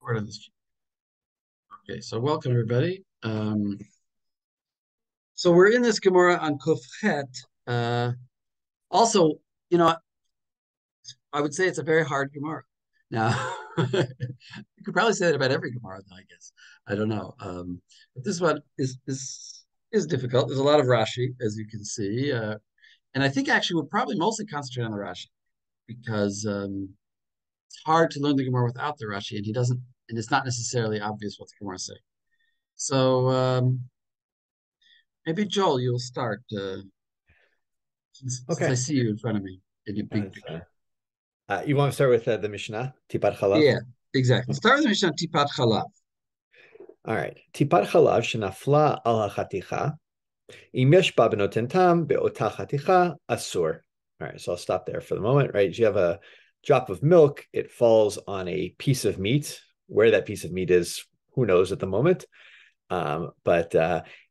Record on this. Okay, so welcome everybody. So we're in this Gemara on Kufchet. Also, you know, I would say it's a very hard Gemara. Now, you could probably say that about every Gemara, though, I guess. I don't know. But this one is difficult. There's a lot of Rashi, as you can see, and I think actually we'll probably mostly concentrate on the Rashi because it's hard to learn the Gemara without the Rashi, and he doesn't, and it's not necessarily obvious what the Gemara is saying. So maybe Joel, you'll start since I see you in front of me in your big picture. You want to start with the Mishnah, Tipat Halav? Yeah, exactly. Start with the Mishnah, Tipat Halav. All right. Tipat Halav shenafla al hachaticha. Im yesh ba benoten tam be'ota chaticha asur. All right, so I'll stop there for the moment, right? You have a drop of milk, it falls on a piece of meat. Where that piece of meat is, who knows at the moment. And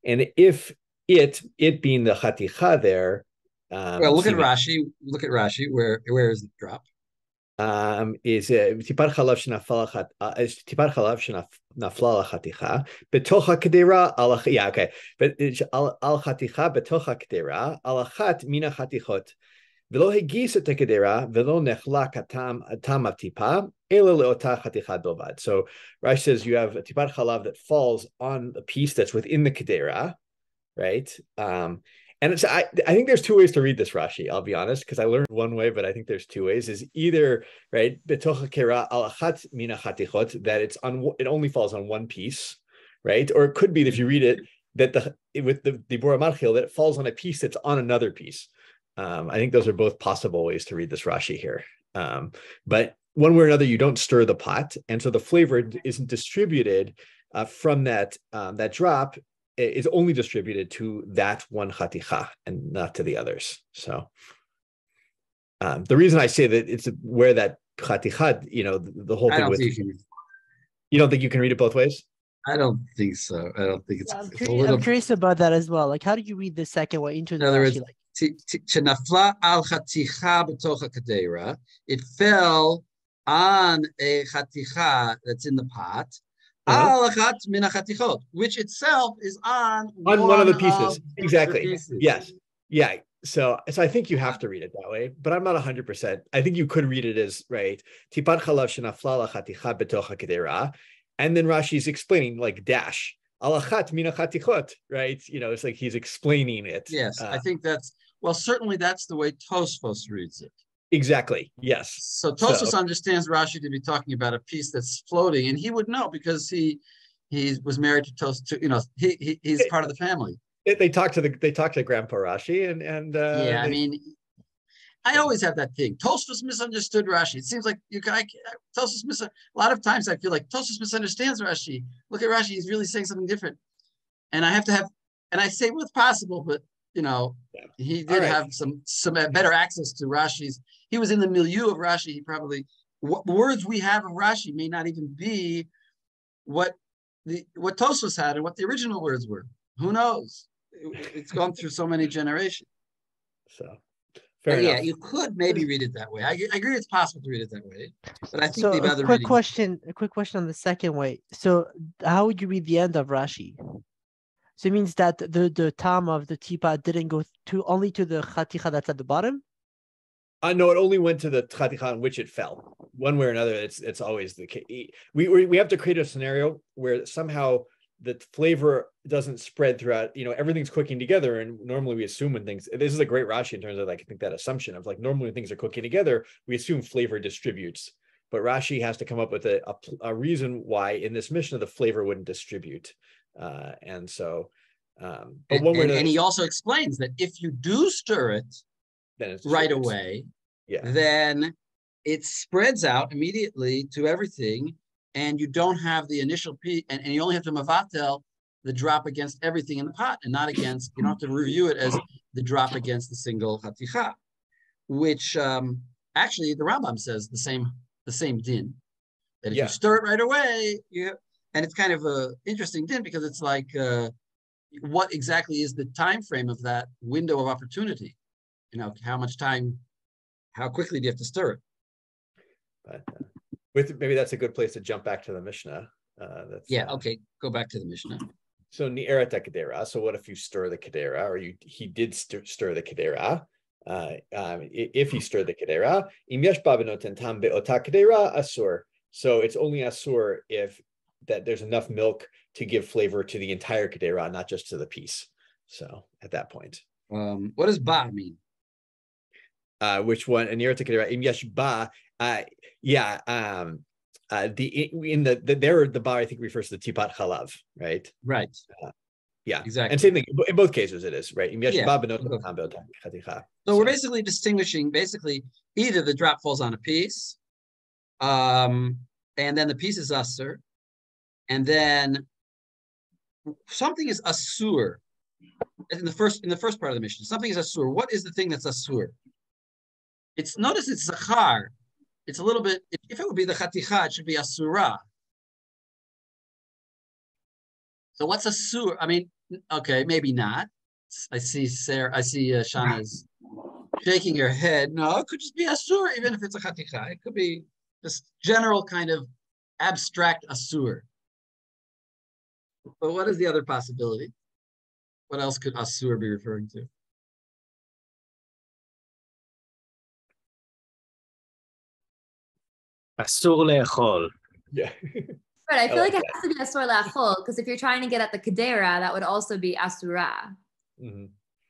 if it being the chaticha there, well, look at Rashi. Look at Rashi. Where is the drop? Is tipar chalav shenafla chaticha betocha kedera al okay, but al chaticha betocha kedera al achat mina chatichot velo hegis et kedera velo nechla tam tipa elo leota chaticha bilvad. So Rashi says you have a tipar chalav that falls on a piece that's within the kedera, right? And it's, I think there's two ways to read this Rashi, I'll be honest, because I learned one way, but I think there's two ways. Is either, right, betocha kera al achat mina chatichot, that it only falls on one piece, right? Or it could be, if you read it, that with the Bora Marchil, that it falls on a piece that's on another piece. I think those are both possible ways to read this Rashi here. But one way or another, you don't stir the pot, and so the flavor isn't distributed from that drop. Is only distributed to that one chaticha and not to the others. So the reason I say that it's where that chaticha, the whole thing with you don't think you can read it both ways? I don't think so. I don't think it's. Yeah, I'm curious about that as well. Like, how did you read the second way into the Rashi? Chenafla al chaticha betocha kadera. It fell on a chaticha that's in the pot. Which itself is on one of the pieces. Exactly. Pieces. Yes. Yeah. So I think you have to read it that way, but I'm not 100%. I think you could read it as, right, Tipat Chalav shenafla chaticha betocha kedera, and then Rashi's explaining like dash alachat mina chatichot, right? It's like he's explaining it. Yes, I think certainly that's the way Tosfos reads it. Exactly. Yes. So Tosfos understands Rashi to be talking about a piece that's floating, and he would know because he was married to Tosfos. He's part of the family. They talk to Grandpa Rashi, and yeah. I mean, I always have that thing. Tosfos misunderstood Rashi. It seems like Tosfos a lot of times I feel like Tosfos misunderstands Rashi. Look at Rashi; he's really saying something different, and I have to have, and I say what's possible, but. He did have some better access to Rashi's. He was in the milieu of Rashi. He probably what words we have of Rashi may not even be what Tosfos had and what the original words were. Who knows? It's gone through so many generations. So, fair enough. Yeah, you could maybe read it that way. I agree, it's possible to read it that way. But I think so. A quick question on the second way. So, how would you read the end of Rashi? So it means that the tam of the tipa didn't go only to the chaticha that's at the bottom? No, it only went to the chaticha on which it fell. One way or another, it's always the case. We have to create a scenario where somehow the flavor doesn't spread throughout. Everything's cooking together, and normally we assume when things. This is a great Rashi in terms of I think that assumption of normally when things are cooking together, we assume flavor distributes. But Rashi has to come up with a reason why in this Mishnah the flavor wouldn't distribute. And he also explains that if you do stir it then right away, then it spreads out immediately to everything, and you don't have the initial piece, and you only have to mavatel the drop against everything in the pot, and not against. You don't have to review it as the drop against the single chaticha, which actually the Rambam says the same din, that if you stir it right away, and it's kind of a interesting din because it's like, what exactly is the time frame of that window of opportunity? How much time, how quickly do you have to stir it? But Maybe that's a good place to jump back to the Mishnah. Okay. Go back to the Mishnah. So ni'eret kedera. So what if you stir the kedera, or he did stir the kedera? If he stirred the kedera, im yesh ba benoten tam be'ota kedera asur. So it's only asur if that there's enough milk to give flavor to the entire kedera, not just to the piece. So at that point, what does ba mean? Which one? Ni'eret kedera im yesh ba. The bar I think refers to the Tipat Halav, right? Right. Exactly. And same thing in both cases it is, right? So we're basically distinguishing either the drop falls on a piece, and then the piece is asur, and then something is asur. In the first part of the Mishnah, something is asur. What is the thing that's asur? Notice it's zachar. It's a little bit, if it would be the chaticha, it should be asura. So what's asur? I mean, okay, maybe not. I see Shana's shaking her head. No, it could just be asur, even if it's a chaticha. It could be this general kind of abstract asur. But what is the other possibility? What else could asur be referring to? Asur le'echol. Yeah. Right, I feel like it has to be asur le'echol, because if you're trying to get at the kedera, that would also be asura. Mm-hmm.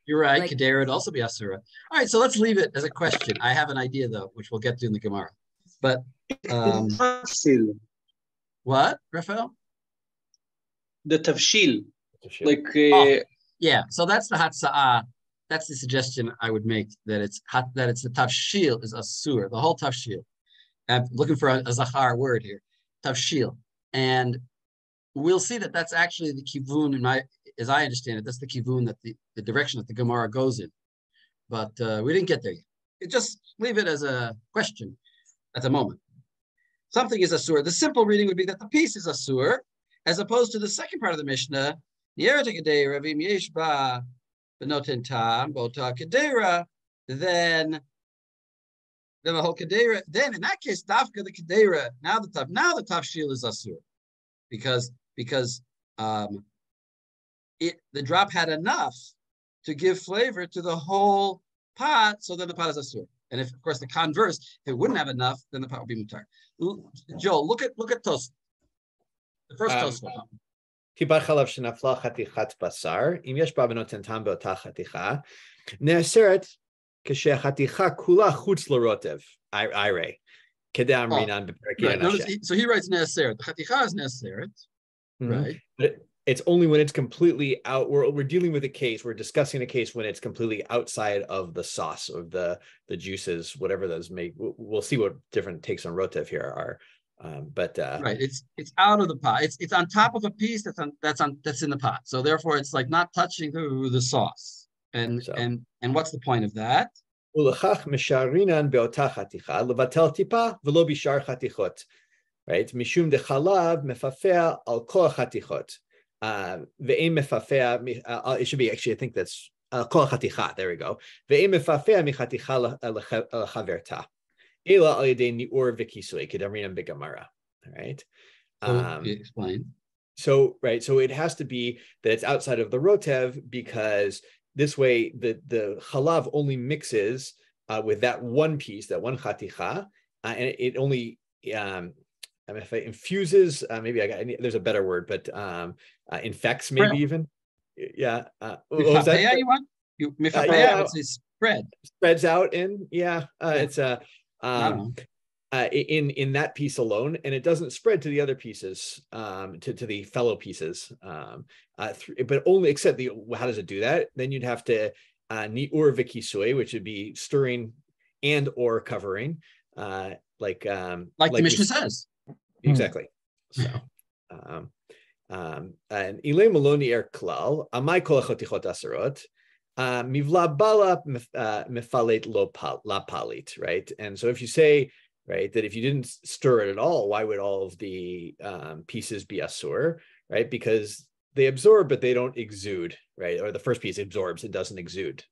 You're right, kedera would also be asura. All right, so let's leave it as a question. I have an idea, though, which we'll get to in the Gemara. But what, Raphael? The tavshil. Yeah, so that's the hatza'ah. That's the suggestion I would make, that it's the tavshil is asur, the whole tavshil. I'm looking for a zachar word here, tavshil. And we'll see that that's actually the kivun, as I understand it, that's the kivun, that the direction that the Gemara goes in. But we didn't get there yet. Just leave it as a question at the moment. Something is asur. The simple reading would be that the piece is asur, as opposed to the second part of the Mishnah, then the whole kedera. Then in that case, dafka the kedera. Now the tavshil is asur, because the drop had enough to give flavor to the whole pot. So then the pot is asur. And if, of course, the converse, if it wouldn't have enough, then the pot would be mutar. Joel, look at Tos. The first Tos. Tipat chalav shenafla chatichat basar im yesh ba benoten tam be'ota chaticha ne'aseret כשהחתיכה כולה חוץ לרוטב, IRA, כדאי אמרינן בפרק ירן. So he writes ne'aseret. The chaticha is ne'aseret, right? But it's only when it's completely out. We're dealing with a case. We're discussing a case when it's completely outside of the sauce, of the juices, whatever those make. We'll see what different takes on rotev here are. Right, it's out of the pot. It's on top of a piece that's in the pot. So therefore, it's like not touching the sauce. And what's the point of that? Right? Mishum de chalav mefafea al kol chatichot. Ve'im mefafea. It should be actually. I think that's kol chaticha. There we go. Ve'im mefafea michaticha lechaverta. Ela al yedei niur v'kisui kedamrinam begamara. All right. Explain. So it has to be that it's outside of the rotev, because this way the chalav only mixes with that one piece, that one chaticha, and it only if it infuses, there's a better word, but infects maybe even. Yeah. Mifafea, you want? Mifafea, I would say spreads out in. It's I don't know. In that piece alone, and it doesn't spread to the other pieces, to the fellow pieces, but only except how does it do that? Then you'd have to ni'ur v'kisui, which would be stirring and or covering, like the Mishnah says. Exactly. So, and ilay maloni klal amai kol chotichot asarot. Mivla bala mefalet la palit, right? And so if you say, right, that if you didn't stir it at all, why would all of the pieces be asur, right? Because they absorb, but they don't exude, right? Or the first piece absorbs, it doesn't exude,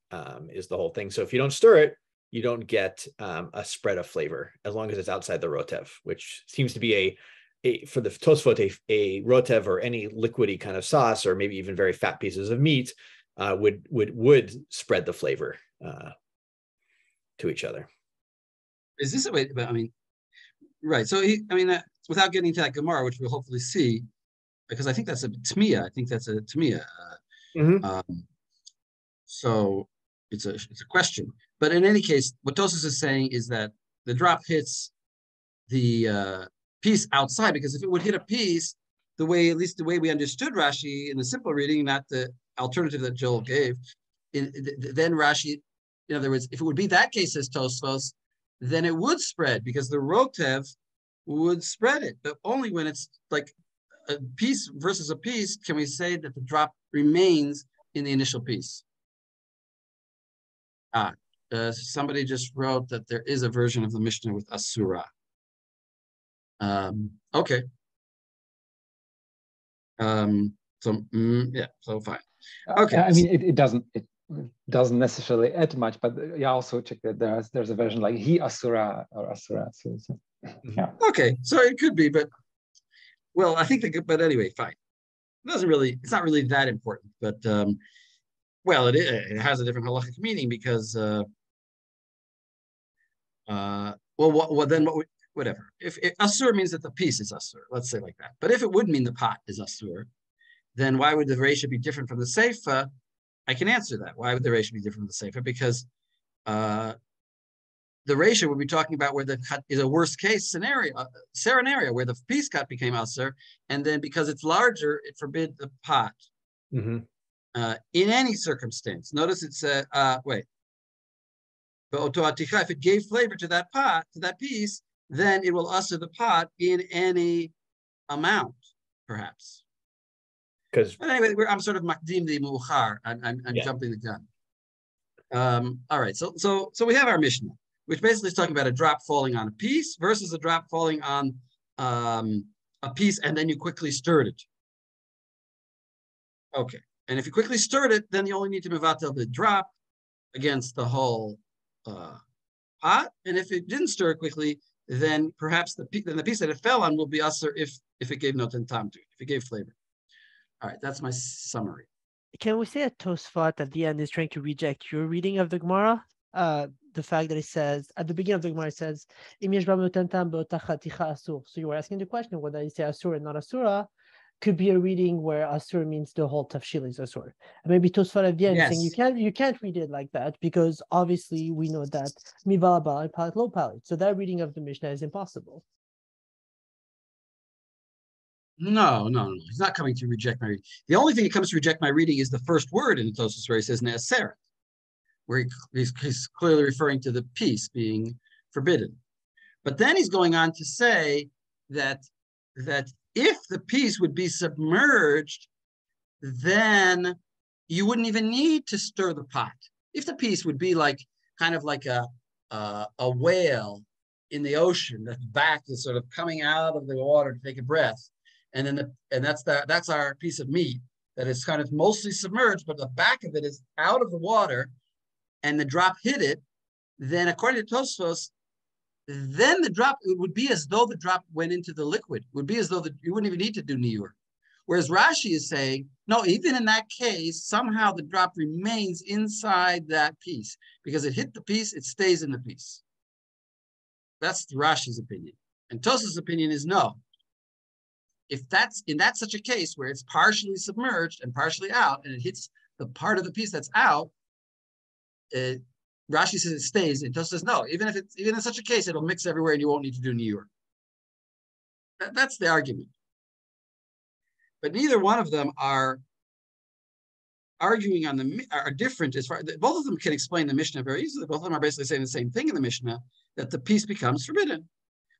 is the whole thing. So if you don't stir it, you don't get a spread of flavor as long as it's outside the rotev, which seems to be for the Tosfot, a rotev or any liquidy kind of sauce, or maybe even very fat pieces of meat, would spread the flavor to each other. Is this a way? But I mean, right. So without getting to that Gemara, which we'll hopefully see, because I think that's a tmiya. I think that's a tmiya. So it's a question. But in any case, what Tosfos is saying is that the drop hits the piece outside, because if it would hit a piece, at least the way we understood Rashi in the simple reading, not the alternative that Joel gave, then Rashi, in other words, if it would be that case, says Tosfos, then it would spread, because the rotev would spread it. But only when it's like a piece versus a piece can we say that the drop remains in the initial piece. Somebody just wrote that there is a version of the Mishnah with Asura. Okay. So fine. Okay. I mean, it doesn't necessarily add much, but you also check that there's a version like he Asura or Asura. So yeah. Okay, so it could be, but well, I think but anyway, fine. It's not really that important, but well, it has a different halachic meaning because whatever. If asur means that the piece is asur, let's say like that. But if it would mean the pot is asur, then why would the reisha be different from the seifa? I can answer that. Why would the reisha be different from the seifa? Because the reisha would be talking about where the cut is a worst case scenario where the piece cut became asur, and then because it's larger, it forbid the pot. Mm-hmm. In any circumstance. Notice it's wait. If it gave flavor to that pot, to that piece, then it will usher the pot in any amount, perhaps. But anyway, I'm sort of makdim the mu'char. I'm jumping the gun. All right, so we have our Mishnah, which basically is talking about a drop falling on a piece versus a drop falling on a piece, and then you quickly stirred it. Okay, and if you quickly stirred it, then you only need to mevatel the drop against the whole pot. And if it didn't stir it quickly, then perhaps the piece that it fell on will be usher if it gave no tam to it, if it gave flavor. All right, that's my summary. Can we say a Tosfot at the end is trying to reject your reading of the Gemara? The fact that it says, at the beginning of the Gemara, it says, so you were asking the question whether you say asur and not asura could be a reading where asur means the whole tafshil is asur. And maybe Tosfot at the end saying you can't read it like that, because obviously we know that mivala bala palit low palit. So that reading of the Mishnah is impossible. No. He's not coming to reject my reading. The only thing he comes to reject my reading is the first word in the Tosfos where he says ne'aseret, where he's clearly referring to the piece being forbidden. But then he's going on to say that if the piece would be submerged, then you wouldn't even need to stir the pot. If the piece would be like kind of like a whale in the ocean, that back is sort of coming out of the water to take a breath, and that's our piece of meat that is kind of mostly submerged, but the back of it is out of the water, and the drop hit it, then according to Tosfos, then the drop, it would be as though the drop went into the liquid. It would be as though you wouldn't even need to do niur. Whereas Rashi is saying, no, even in that case, somehow the drop remains inside that piece. Because it hit the piece, it stays in the piece. That's Rashi's opinion. And Tosfos' opinion is no. If that's such a case where it's partially submerged and partially out, and it hits the part of the piece that's out, Rashi says it stays. It just says no. Even in such a case, it'll mix everywhere, and you won't need to do niur. That's the argument. But neither one of them are arguing are different as far. Both of them can explain the Mishnah very easily. Both of them are basically saying the same thing in the Mishnah, that the piece becomes forbidden.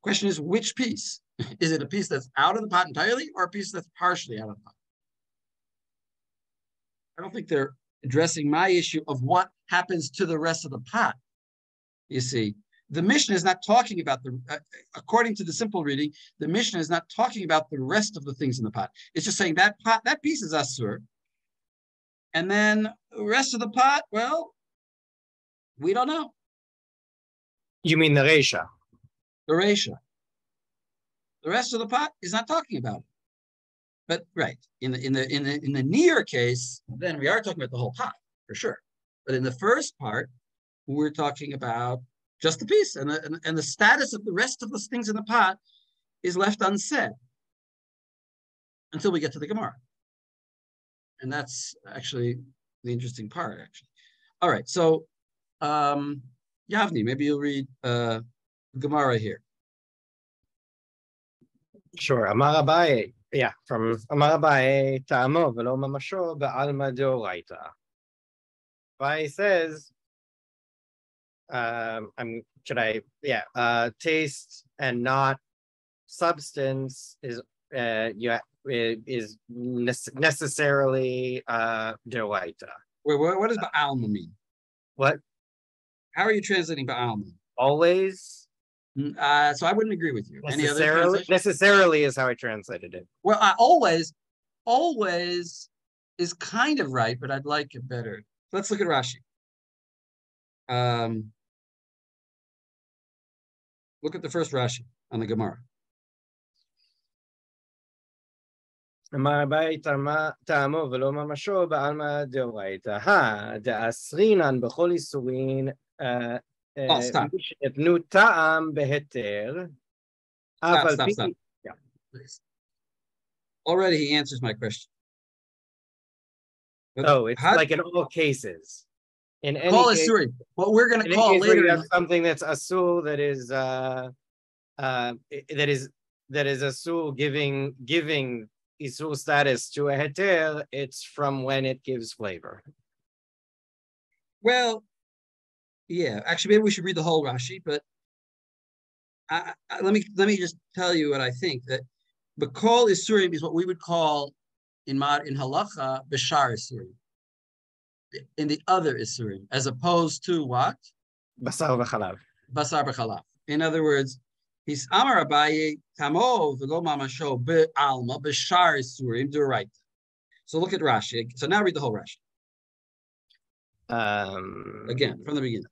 Question is, which piece? Is it a piece that's out of the pot entirely, or a piece that's partially out of the pot? I don't think they're addressing my issue of what happens to the rest of the pot. You see, the Mishnah is not talking about according to the simple reading, the Mishnah is not talking about the rest of the things in the pot. It's just saying that piece is asur. And then the rest of the pot, well, we don't know. You mean the Reisha? The Reisha. The rest of the pot is not talking about it. But right, in the near case, then we are talking about the whole pot for sure. But in the first part, we're talking about just the piece, and the status of the rest of the things in the pot is left unsaid until we get to the Gemara. And that's actually the interesting part, actually. All right, so Yavni, maybe you'll read Gemara here. Sure. Amar Abaye, yeah, from Amar Abaye, Ta'amo velo mamasho ba'alma deoraita. Abaye says, taste and not substance is necessarily deoraita. Wait, what does ba'alma mean? What? How are you translating ba'alma? Always. So I wouldn't agree with you. Any other translation? Necessarily is how I translated it. Well, always is kind of right, but I'd like it better. Let's look at Rashi. Look at the first Rashi on the Gemara. אמר אביי טעמו ולא ממשו בעלמא דאורייתא. דאסרינן בכל איסורין שנתנו טעם בהיתר. Stop. Yeah, please. Already he answers my question. But it's like in all cases. In any call case, what we're going to call later. You have something that's asul that is asul giving isul status to a heter. It's from when it gives flavor. Well, yeah. Actually, maybe we should read the whole Rashi, but let me just tell you what I think. That B'kol Isurim is what we would call in halacha b'shar Isurim, in the other Isurim, as opposed to what? Basar b'chalav. Basar b'chalav. In other words, he's Amar Abaye Tamo v'lo mamasho be'alma b'shar Isurim d'oraita. So look at Rashi. So now read the whole Rashi. Again, from the beginning.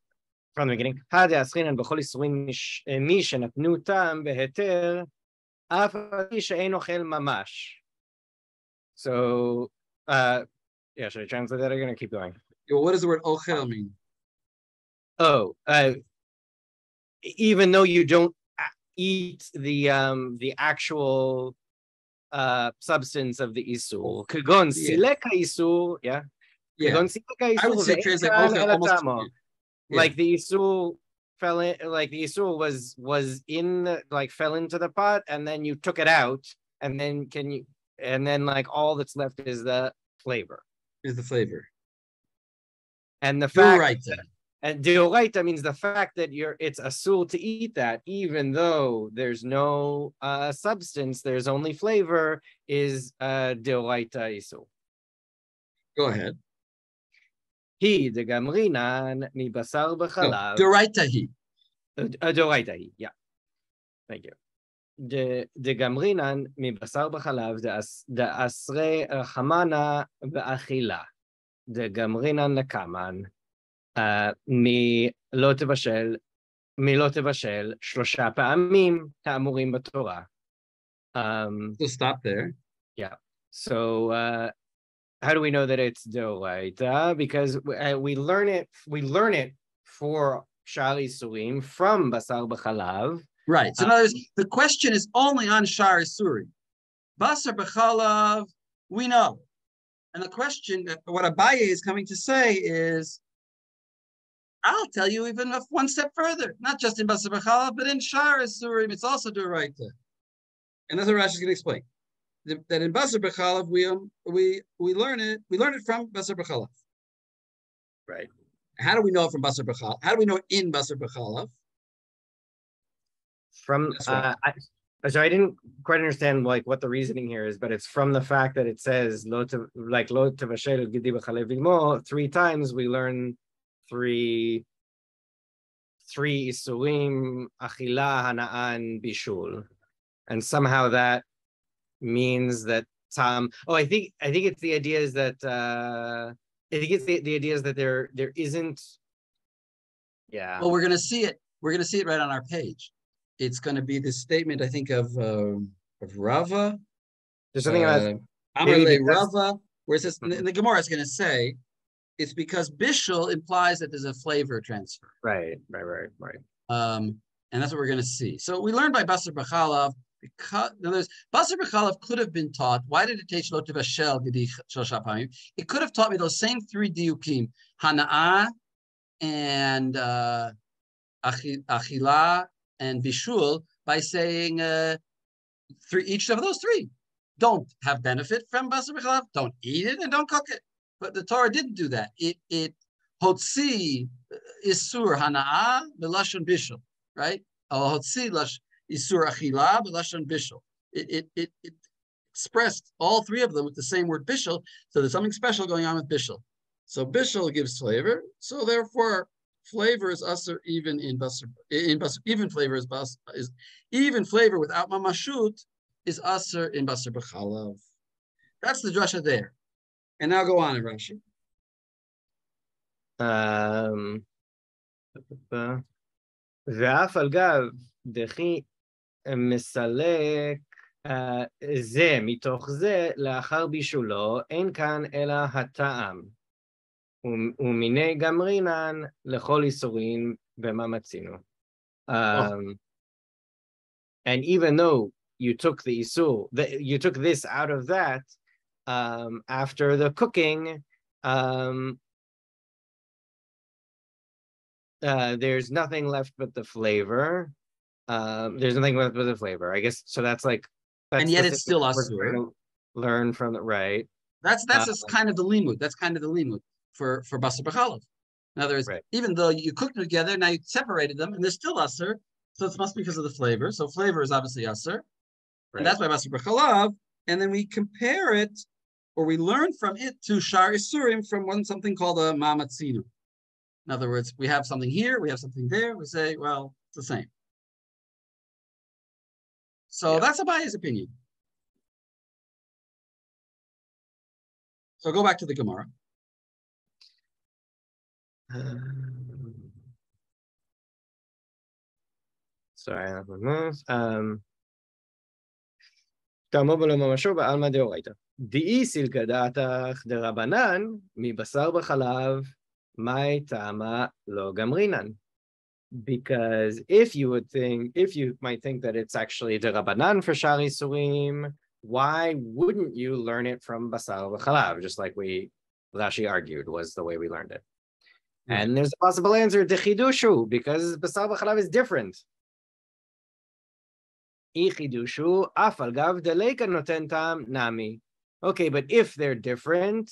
From the beginning. הדאסרינן בכל איסורים מי שנתנו טעם בהיתר אף על פי שאין אוכל ממש. So, should I translate that again or keep going? What does the word ochel mean? Even though you don't eat the actual substance of the isul. Kagon sileka isul, yeah. Kagon sileka isul. I would say translate ochel almost. Like the isul fell in, like the isul was in fell into the pot, and then you took it out, and then like all that's left is the flavor. And the fact and deoraita means the fact that it's asul to eat that, even though there's no substance, there's only flavor, is deoraita isul. Go ahead. He degamrinan mi basar b'chalav. Deoraita he. Deoraita he. Yeah. Thank you. דגמרינן מבשר בחלב דאסרי רחמנה באכילה. דגמרינן נקמן מלא תבשל 3 פעמים האמורים בתורה. So stop there. Yeah. So how do we know that it's deoraita? Because we learn it for shari surim from basar b'chalav. Right. So in other words, the question is only on Shar Suri. Basar b'chalav, we know. And the question, what Abaye is coming to say is, I'll tell you even one step further. Not just in Basar b'chalav, but in Shar Suri, it's also d'oraita. And that's what Rashi is going to explain. That in Basar b'chalav, we learn it from Basar b'chalav. Right. How do we know it from Basar b'chalav? How do we know it in Basar b'chalav? From so I didn't quite understand what the reasoning here is, but it's from the fact that it says lo tevashel gidi b'chalev ilmo 3 times. We learn three isurim achila hanaan bishul, and somehow that means that I think it's the idea is that the idea is that there isn't. Yeah. Well, we're going to see it. we're going to see it right on our page. It's going to be this statement, I think, of Rava. There's something about Amar le Rava, where it says, in the Gemara, it's going to say, it's because bishul implies that there's a flavor transfer. Right. And that's what we're going to see. So we learned by Basar B'chalav, because Basar B'chalav could have been taught. Why did it take Lo Tevashel Gedi Shosha Pamim? It could have taught me those same three diukim, Hana'ah and Achila and Bishul, by saying each of those three don't have benefit from Basar B'chalav, don't eat it, and don't cook it. But the Torah didn't do that. It Hotzi Isur Hana'ah B'lashon Bishul, right? Hotzi Isur Achila B'lashon Bishul. It expressed all three of them with the same word Bishul, so there's something special going on with Bishul. So Bishul gives flavor, so therefore flavor is usher even in Basar. Even flavor is even flavor without mamashut is usher in Basar B'chalav. That's the drasha there. And now go on in Rashi. ואף על גב דכי מסלק זה מתוך זה לאחר בישולו, אין כאן אלא הטעם. ומיני גמרינן לכל איסורין במה מצינו. And even though you took the isur, you took this out of that, after the cooking, there's nothing left but the flavor. There's nothing left but the flavor, I guess. So that's like, and yet it's still asur. Learn from the right. That's kind of the limud. That's kind of the limud for Basar B'chalav. In other words, even though you cooked them together, now you separated them, and they're still asur. So it must be because of the flavor. So flavor is obviously asur, and that's by Basar B'chalav. And then we compare it, or we learn from it to Shar Isurim from something called a Mamatzinu. In other words, we have something here, we have something there. We say, well, it's the same. So that's Abaye's opinion. So go back to the Gemara. Sorry. תאמו בלא ממשו בעלמא דאורייתא. דאי סילקא דעתך דרבנן מבשר בחלב, מאי טעמא לא גמרינן. Because if you might think that it's actually derabanan for shari surim, why wouldn't you learn it from basar v'chalav? Just like Rashi argued was the way we learned it. And there's a possible answer, dechidushu, because basar v'chalav is different. Ichidushu afal gav deleka noten tam nami. Okay, but if they're different,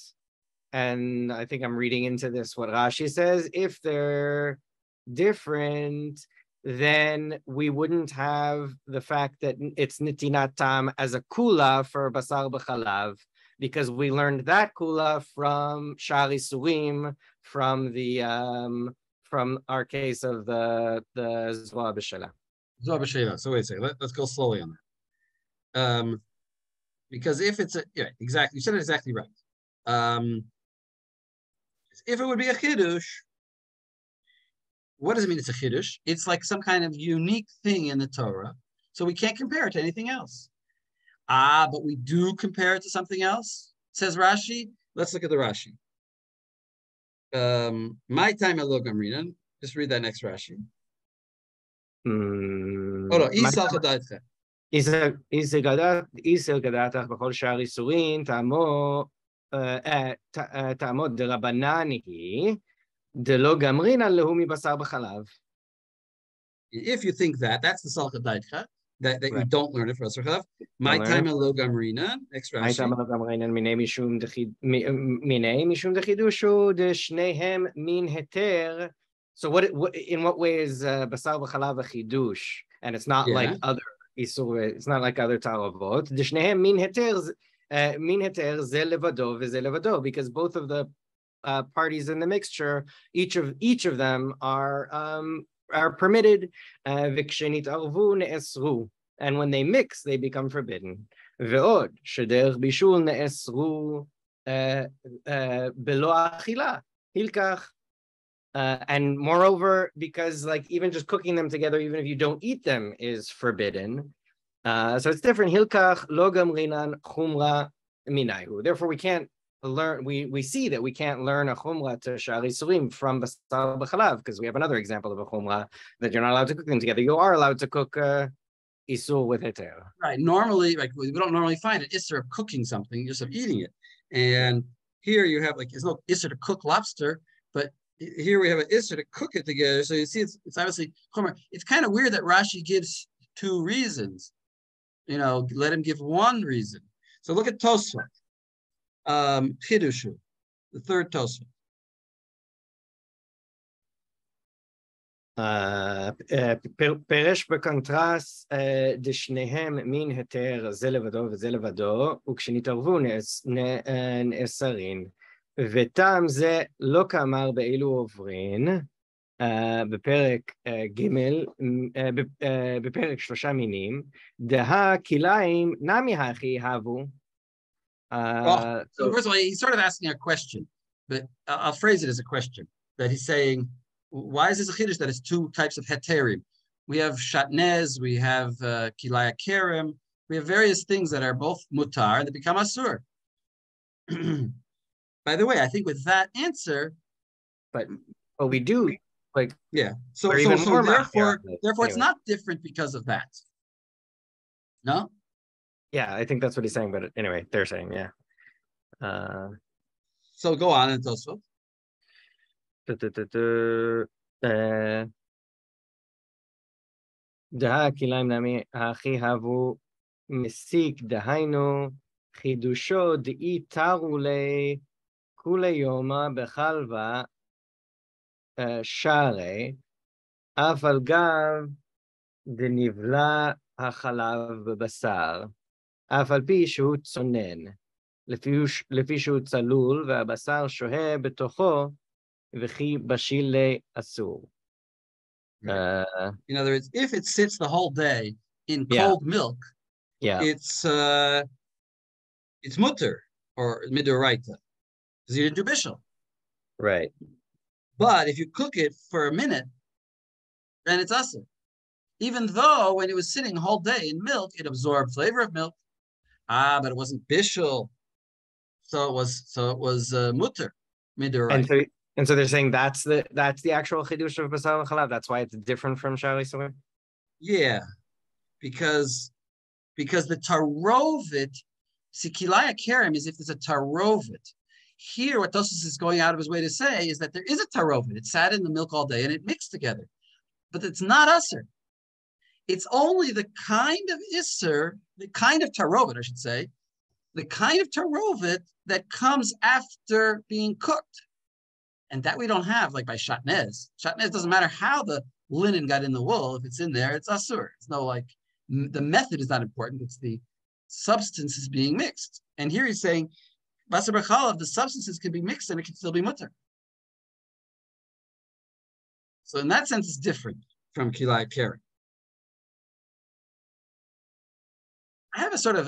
and I think I'm reading into this what Rashi says, if they're different, then we wouldn't have the fact that it's nitinat tam as a kula for basar b'chalav, because we learned that kula from shari surim, from our case of the zwa b'shela. So wait a second. Let's go slowly on that. Because if it's exactly, you said it exactly right. If it would be a chidush, what does it mean? It's a chidush. It's like some kind of unique thing in the Torah, so we can't compare it to anything else. But we do compare it to something else. Says Rashi. Let's look at the Rashi. My time at Logamrinan. Just read that next Rashi. Hold on. Isel gadatach b'chol shar isurin ta'amod derabanan hi delo gamrinan lehu mibasar b'chalav. If you think that's the salcha daitcha, that you don't learn it for Basar B'chalav. My time at lo gamrinan. Next Rashi. My time at lo gamrinan minei mishum dechidushu deshnehem min heter. So in what way is basar b'chalav a chidush? And it's not like other isur. It's not like other taravot. D'shnehem min heter ze levado v'ze levado, because both of the parties in the mixture, each of them are permitted. V'kshenit arvu ne'esru, and when they mix, they become forbidden. Ve'od sheder bishul ne'esru belo achila hilkach. And moreover, because like even just cooking them together, even if you don't eat them, is forbidden. So it's different. Hilkach lo gamrinan chumra minayu. Therefore, we can't learn. We see that we can't learn a chumra to shari surim from basar b'chalav, because we have another example of a chumra that you're not allowed to cook them together. You are allowed to cook isur with heter. Right. Normally, like we don't normally find an isser of cooking something, just of eating it. And here you have like there's no isser to cook lobster, but here we have an isser to cook it together. So you see, it's obviously chumra. It's kind of weird that Rashi gives two reasons. Let him give one reason. So look at Tosfot, Chidushu, the third Tosfot. פירש בקונטרס דשניהם מין היתר זה לבדו וזה לבדו, וכשנתערבו נאסרין. וטעם זה לא כאמר באילו עוברין, בפרק ג' בפרק שלושה מינים, דהה כליים נמי הכי הבו. So first of all, he's sort of asking a question, but I'll phrase it as a question, that he's saying, why is this a chiddush that it's two types of heterim? We have shatnez, we have kilaya kerem, we have various things that are both mutar that become asur. By the way, I think with that answer, but we do like So therefore it's not different because of that. No? Yeah, I think that's what he's saying, but anyway, they're saying, So go on and Tosfot. דהה כליים נמי הכי הבו מסיק דהיינו חידושו דאי תרו לי כולי יומא בחלבה שערי אף על גב דנבלה החלב בבשר אף על פי שהוא צונן לפי שהוא צלול והבשר שוהה בתוכו וכי בשיל לאסור. In other words, if it sits the whole day in cold milk, it's mutter or midoraita because you didn't do bishul. Right. But if you cook it for a minute, then it's asur. Even though when it was sitting the whole day in milk, it absorbed flavor of milk. But it wasn't bishul, so it was mutter midoraita. And so they're saying that's the actual chidush of basar v'chalav. That's why it's different from shari surim. Yeah, because the tarovit, kilaya kerem is if there's a tarovit. Here, what Tosfos is going out of his way to say is that there is a tarovit. It sat in the milk all day and it mixed together, but it's not asur. It's only the kind of isser, the kind of tarovit, I should say, the kind of tarovit that comes after being cooked. And that we don't have, like by shatnez. Shatnez doesn't matter how the linen got in the wool. If it's in there, it's asur. It's no the method is not important. It's the substance is being mixed. And here he's saying, basar b'chalav, the substances can be mixed and it can still be mutter. So in that sense, it's different from kilaya kerem. I have a sort of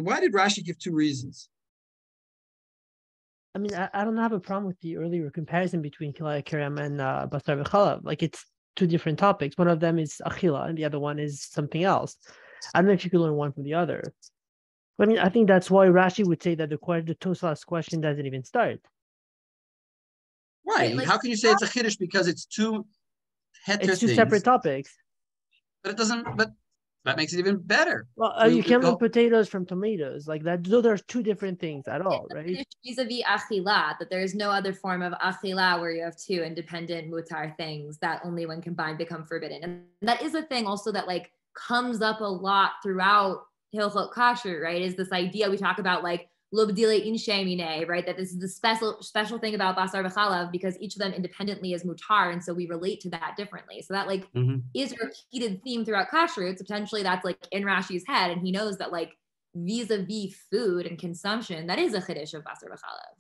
why did Rashi give two reasons? I mean, I don't have a problem with the earlier comparison between kilaya kerem and basar v'chalav. Like, it's two different topics. One of them is achila, and the other one is something else. I don't know if you could learn one from the other. I mean, I think that's why Rashi would say that the Tosfos question doesn't even start. Right. How can you say it's a chiddush because it's two heter It's two things, separate topics. But it doesn't. But that makes it even better. Well, you can't learn potatoes from tomatoes like that. So there's two different things at all, right? Vis-a-vis achila, that there is no other form of achila where you have two independent mutar things that only when combined become forbidden. And that is a thing also that like comes up a lot throughout Hilchot Kasher, right? Is this idea we talk about like lo b'dilei inshe minei, right? That this is the special thing about basar v'chalav because each of them independently is mutar, and so we relate to that differently. So that like is a repeated theme throughout kashrut. So potentially that's like in Rashi's head, and he knows that like vis-a-vis food and consumption, that is a chiddush of basar v'chalav.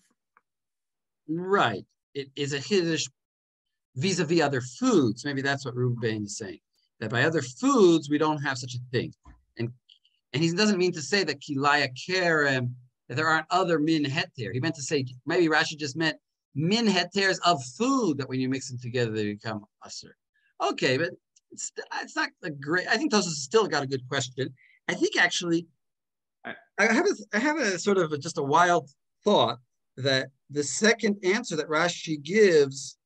Right. It is a chiddush vis-a-vis other foods. Maybe that's what Ruben is saying. That by other foods we don't have such a thing, and he doesn't mean to say that kilaya kerem, that there aren't other min heter. He meant to say, maybe Rashi just meant min heteres of food that when you mix them together, they become asur. Okay, but it's not a great, I think Tosfos still got a good question. I think actually, I have a sort of just a wild thought that the second answer that Rashi gives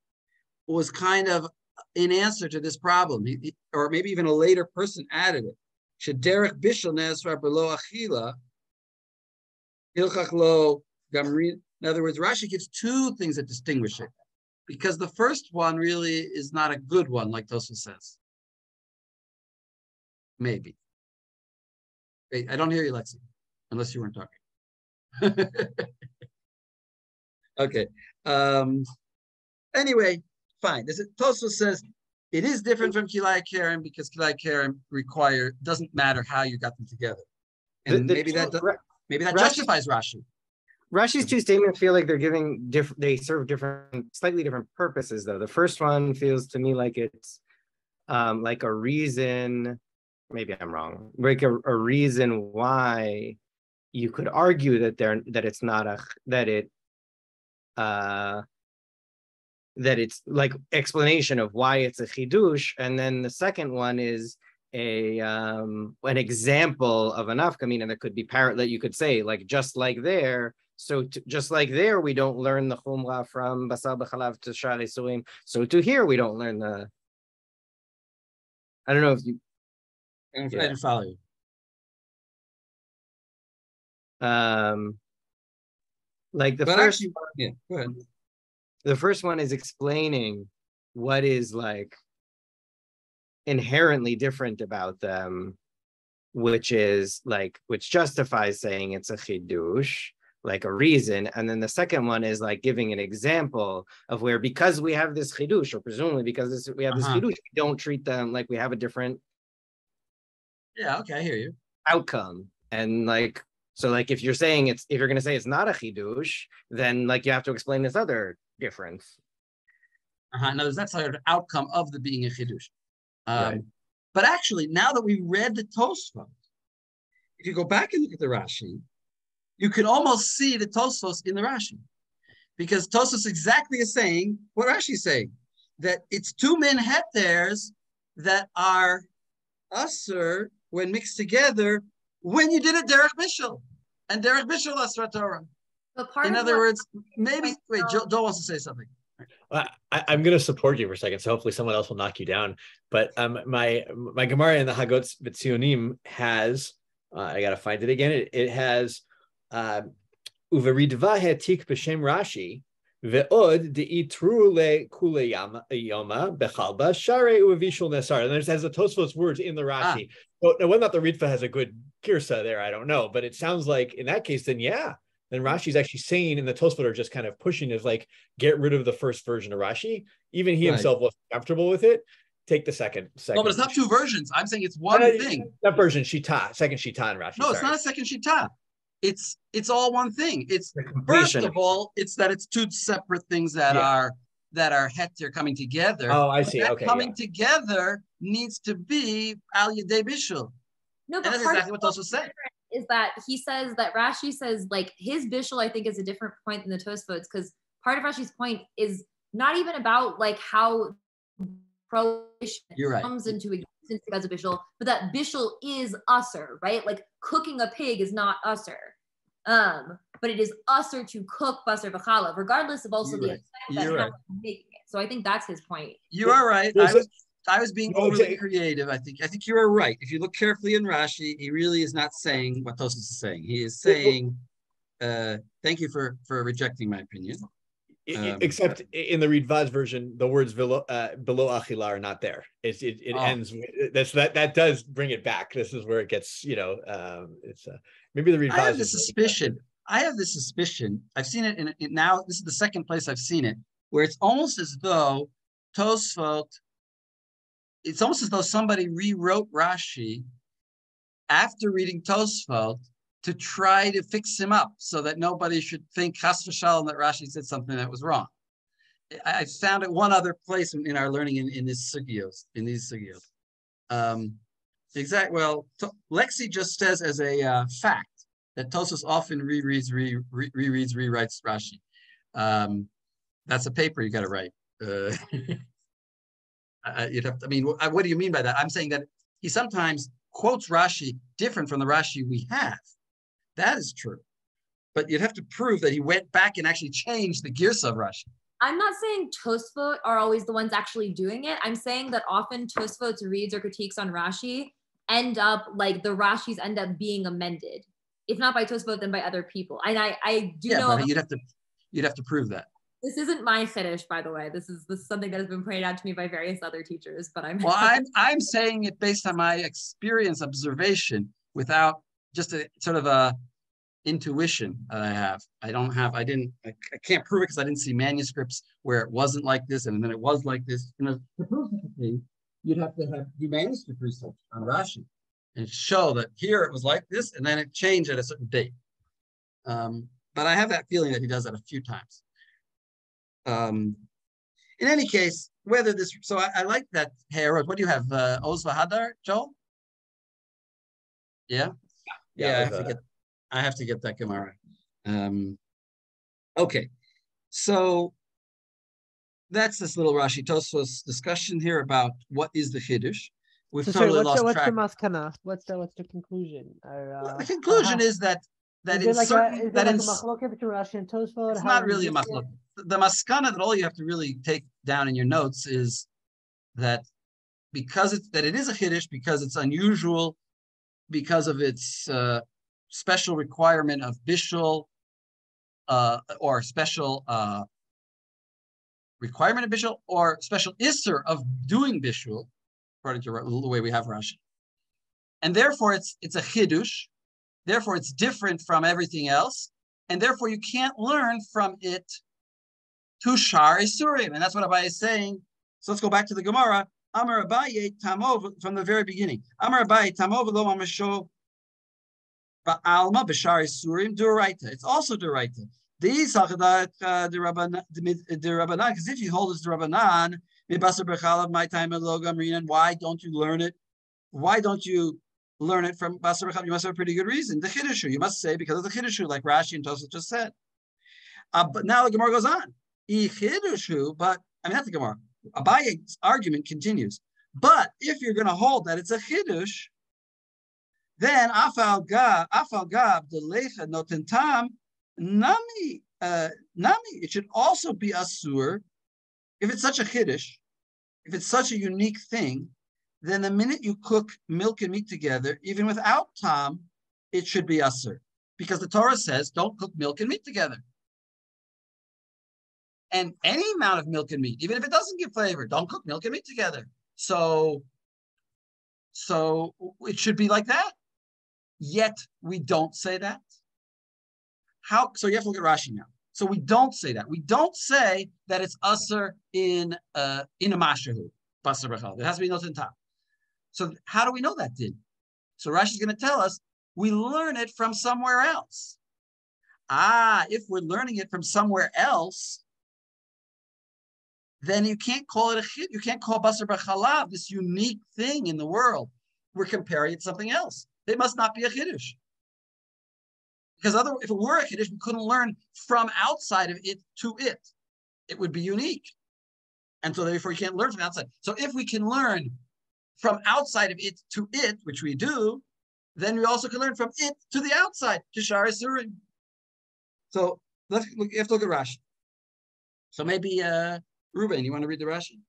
was kind of an answer to this problem, or maybe even a later person added it. Shederech bishul nesra below achila, hilchach lo gamrin. In other words, Rashi gives two things that distinguish it, because the first one really is not a good one, like Tosfos says. Maybe. Wait, I don't hear you, Lexi, unless you weren't talking. Okay. Anyway, fine. Tosfos says it is different from Kilai Karen because Kilai Karen doesn't matter how you got them together, and maybe that justifies Rashi. Rashi's two statements feel like they're giving they serve slightly different purposes, though. The first one feels to me like it's like a reason. Maybe I'm wrong. Like a reason why you could argue that it's not that it's like explanation of why it's a chidush, and then the second one is an example of a nafkamina that could be that you could say like just like there. So just like there, we don't learn the chumrah from basar b'chalav to shar isurim. So to here, we don't learn the. I don't know if you. I didn't follow you. Like the first. Yeah, go ahead. The first one is explaining what is like inherently different about them, which justifies saying it's a chidush, like a reason. And then the second one is like giving an example of where, because we have this chidush, or presumably because we have this chidush, we don't treat them like we have a different. Yeah, okay, I hear you. Outcome. And like, so like if you're going to say it's not a chidush, then like you have to explain this other difference. No, that's sort of outcome of the being a chidush. Right. But actually, now that we read the Tosfos, if you go back and look at the Rashi, you can almost see the Tosfos in the Rashi, because Tosfos exactly is saying what Rashi is saying, that it's two min heteres that are asur when mixed together when you did it derech bishul, and derech bishul asra Torah. In other words, maybe wait, Joel wants to say something. Well, I'm going to support you for a second, so hopefully someone else will knock you down. But my Gemara in the Hagot B'Tzionim has, I got to find it again. It has Uveridva hetik b'shem Rashi ve'od de'itru le kule yoma bechalba share uvishul nesar. And it has the Tosfos words in the Rashi. So whether or not the Ritva has a good girsa there, I don't know. But it sounds like in that case, then yeah. Then Rashi's actually saying, and the Tosfot are just kind of pushing is like, get rid of the first version of Rashi. Even he himself wasn't comfortable with it. Take the second. No, but it's not two versions. I'm saying it's one thing. That version, Shita, second Shita in Rashi. No, it's not a second Shita. It's all one thing. It's first of all, it's that it's two separate things that are heter coming together. Oh, I see. Okay, coming together needs to be al yedei bishul. No, but and that's exactly what Tosfos said. Is that he says that Rashi says like his bishul, I think, is a different point than the Tosfots, because part of Rashi's point is not even about like how prohibition comes into existence as a bishul, but that bishul is usur, right? Like cooking a pig is not usur, but it is usur to cook basar v'chalav, regardless of also the effect making it. So I think that's his point. You are right. I was being overly creative. I think you are right. If you look carefully in Rashi, he really is not saying what Tosfos is saying. He is saying, "Thank you for rejecting my opinion." Except in the Ritva's version, the words below achila are not there. It ends. That does bring it back. This is where it gets. It's maybe the Ritva. I have this suspicion. I've seen it now. This is the second place I've seen it, where it's almost as though Tosfot. It's almost as though somebody rewrote Rashi after reading Tosfot to try to fix him up so that nobody should think chas v'shalom that Rashi said something that was wrong. I found it one other place in our learning in these sugyos. Well, Lexi just says as a fact that Tosfos often rewrites Rashi. That's a paper you got to write. You'd have to, I mean, what do you mean by that? I'm saying that he sometimes quotes Rashi different from the Rashi we have. That is true. But you'd have to prove that he went back and actually changed the Girsa of Rashi. I'm not saying Tosfot are always the ones actually doing it. I'm saying that often Tosfot's reads or critiques on Rashi end up, like the Rashis end up being amended. If not by Tosfot, then by other people. And I do know. But you'd have to prove that. This isn't my Kiddush, by the way. This is something that has been pointed out to me by various other teachers. But I'm saying it based on my experience, observation, without just a sort of a intuition that I have. I can't prove it because I didn't see manuscripts where it wasn't like this and then it was like this. To prove such a thing, you'd have to do manuscript research on Rashi and show that here it was like this and then it changed at a certain date. But I have that feeling that he does that a few times. In any case, whether this, so I like that. Hey, what do you have? Oz Vahadar, Joel? Yeah. I have to get that Gemara. Okay, so that's this little Rashi Tosfos discussion here about what is the Chiddush. We've totally lost track. What's the maskana? What's the conclusion? The conclusion is that it's not really a machlok. The maskana that all you have to really take down in your notes is that because it is a Chiddush, because it's unusual, because of its special requirement of bishul, or special requirement of bishul, or special isser of doing bishul, according to the way we have Rashi. And therefore it's a chidush, therefore it's different from everything else, and therefore you can't learn from it to shar isurim. And that's what Abaye is saying. So let's go back to the Gemara. Amar Abaye tamov, from the very beginning. Amar Abaye tamov lo mamasho ba'alma b'shar isurim d'oraita. It's also d'oraita. These Sachadat d'Rabbanan, because if you hold this d'Rabbanan, mibasar b'chalav my time at logam rinan. Why don't you learn it? Why don't you learn it from basar b'chalav? You must have a pretty good reason. The chiddushu, you must say because of the chiddushu, like Rashi and Tosfos just said. But now the Gemara goes on. Chiddushu, but I mean that's the Gemara. Abaye's argument continues. But if you're going to hold that it's a chiddush, then afal gab delecha notentam nami. It should also be asur. If it's such a chiddush, if it's such a unique thing, then the minute you cook milk and meat together, even without tam, it should be asur, because the Torah says don't cook milk and meat together. And any amount of milk and meat, even if it doesn't give flavor, don't cook milk and meat together. So it should be like that. Yet we don't say that. How? So you have to look at Rashi now. So we don't say that. We don't say that it's usher in a mashahu, basar b'chalav. It has to be noten tam. So how do we know that did? So Rashi's going to tell us we learn it from somewhere else. If we're learning it from somewhere else, then you can't call it a chid. You can't call basar b'chalav this unique thing in the world. We're comparing it to something else. It must not be a chiddush. Because if it were a chiddush, we couldn't learn from outside of it to it. It would be unique. And so therefore you can't learn from outside. So if we can learn from outside of it to it, which we do, then we also can learn from it to the outside, to shar isurim. So you have to look at Rashi. So maybe Ruben, you want to read the Rashi?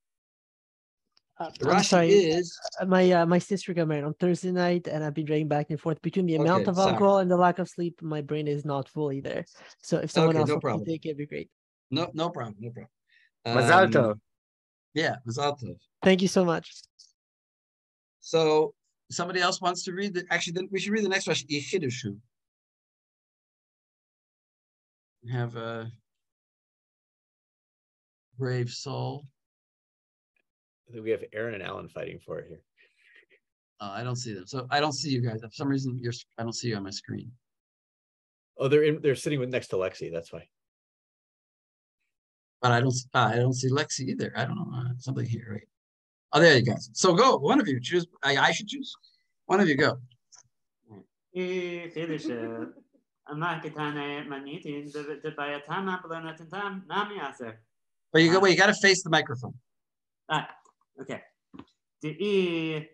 The Rashi is my sister got married on Thursday night, and I've been dragging back and forth between the amount of alcohol and the lack of sleep. My brain is not fully there. So if someone else wants to take it, it'd be great. No problem. Mazal tov. Yeah, mazal tov. Thank you so much. So somebody else wants to read then we should read the next Rashi. Chidushu. We have a brave soul. We have Aaron and Alan fighting for it here. I don't see them. So I don't see you guys. For some reason, I don't see you on my screen. Oh, they're sitting next to Lexi. That's why. But I don't see Lexi either. I don't know something here. Right? Oh, there you guys. So go. One of you choose. I should choose. One of you go. But you got to face the microphone. Okay. Amai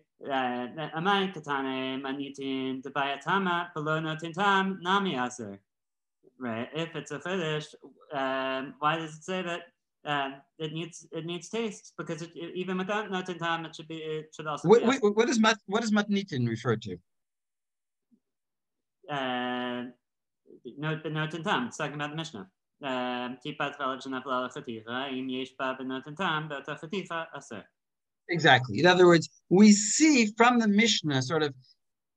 katane manitin debayatama below notintam nami aser. Right. If it's a fetish, why does it say that it needs taste? Because even without notintam, it should also be. What does matnitin refer to? Notintam. It's talking about the Mishnah. Tipat im yesh ba benotintam b'tachaticha aser. Exactly. In other words, we see from the Mishnah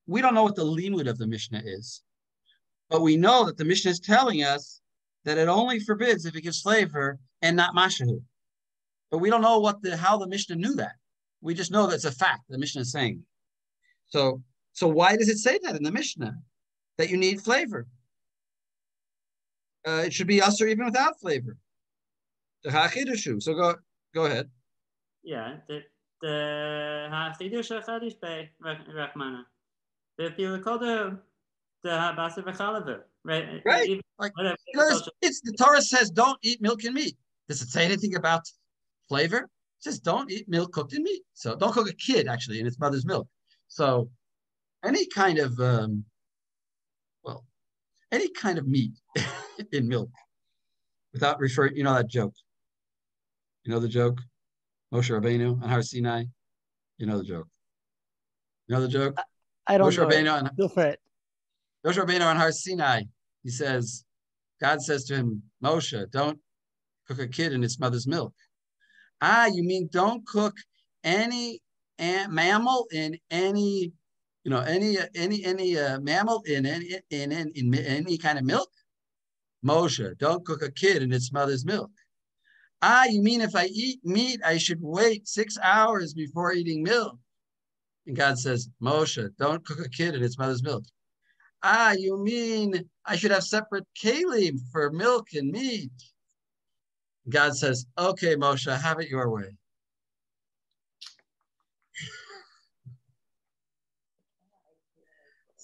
we don't know what the limud of the Mishnah is, but we know that the Mishnah is telling us that it only forbids if it gives flavor and not mashahu. But we don't know how the Mishnah knew that. We just know that it's a fact. The Mishnah is saying. So why does it say that in the Mishnah that you need flavor? It should be usher even without flavor. So go ahead. Yeah. The ha'chidusha chadish be rachmana. The filikodo the ha'basa v'chalavu. Right. Right. It's the Torah says don't eat milk and meat. Does it say anything about flavor? It says don't eat milk cooked in meat. So don't cook a kid actually in its mother's milk. So any kind of meat in milk without referring. You know that joke. You know the joke. Moshe Rabbeinu and Har Sinai. You know the joke. You know the joke? I don't know. Go for it. Moshe Rabbeinu on Har Sinai. He says, God says to him, Moshe, don't cook a kid in its mother's milk. You mean don't cook any mammal in any mammal in any kind of milk? Moshe, don't cook a kid in its mother's milk. You mean if I eat meat, I should wait 6 hours before eating milk? And God says, Moshe, don't cook a kid in its mother's milk. You mean I should have separate kalim for milk and meat? God says, okay, Moshe, have it your way.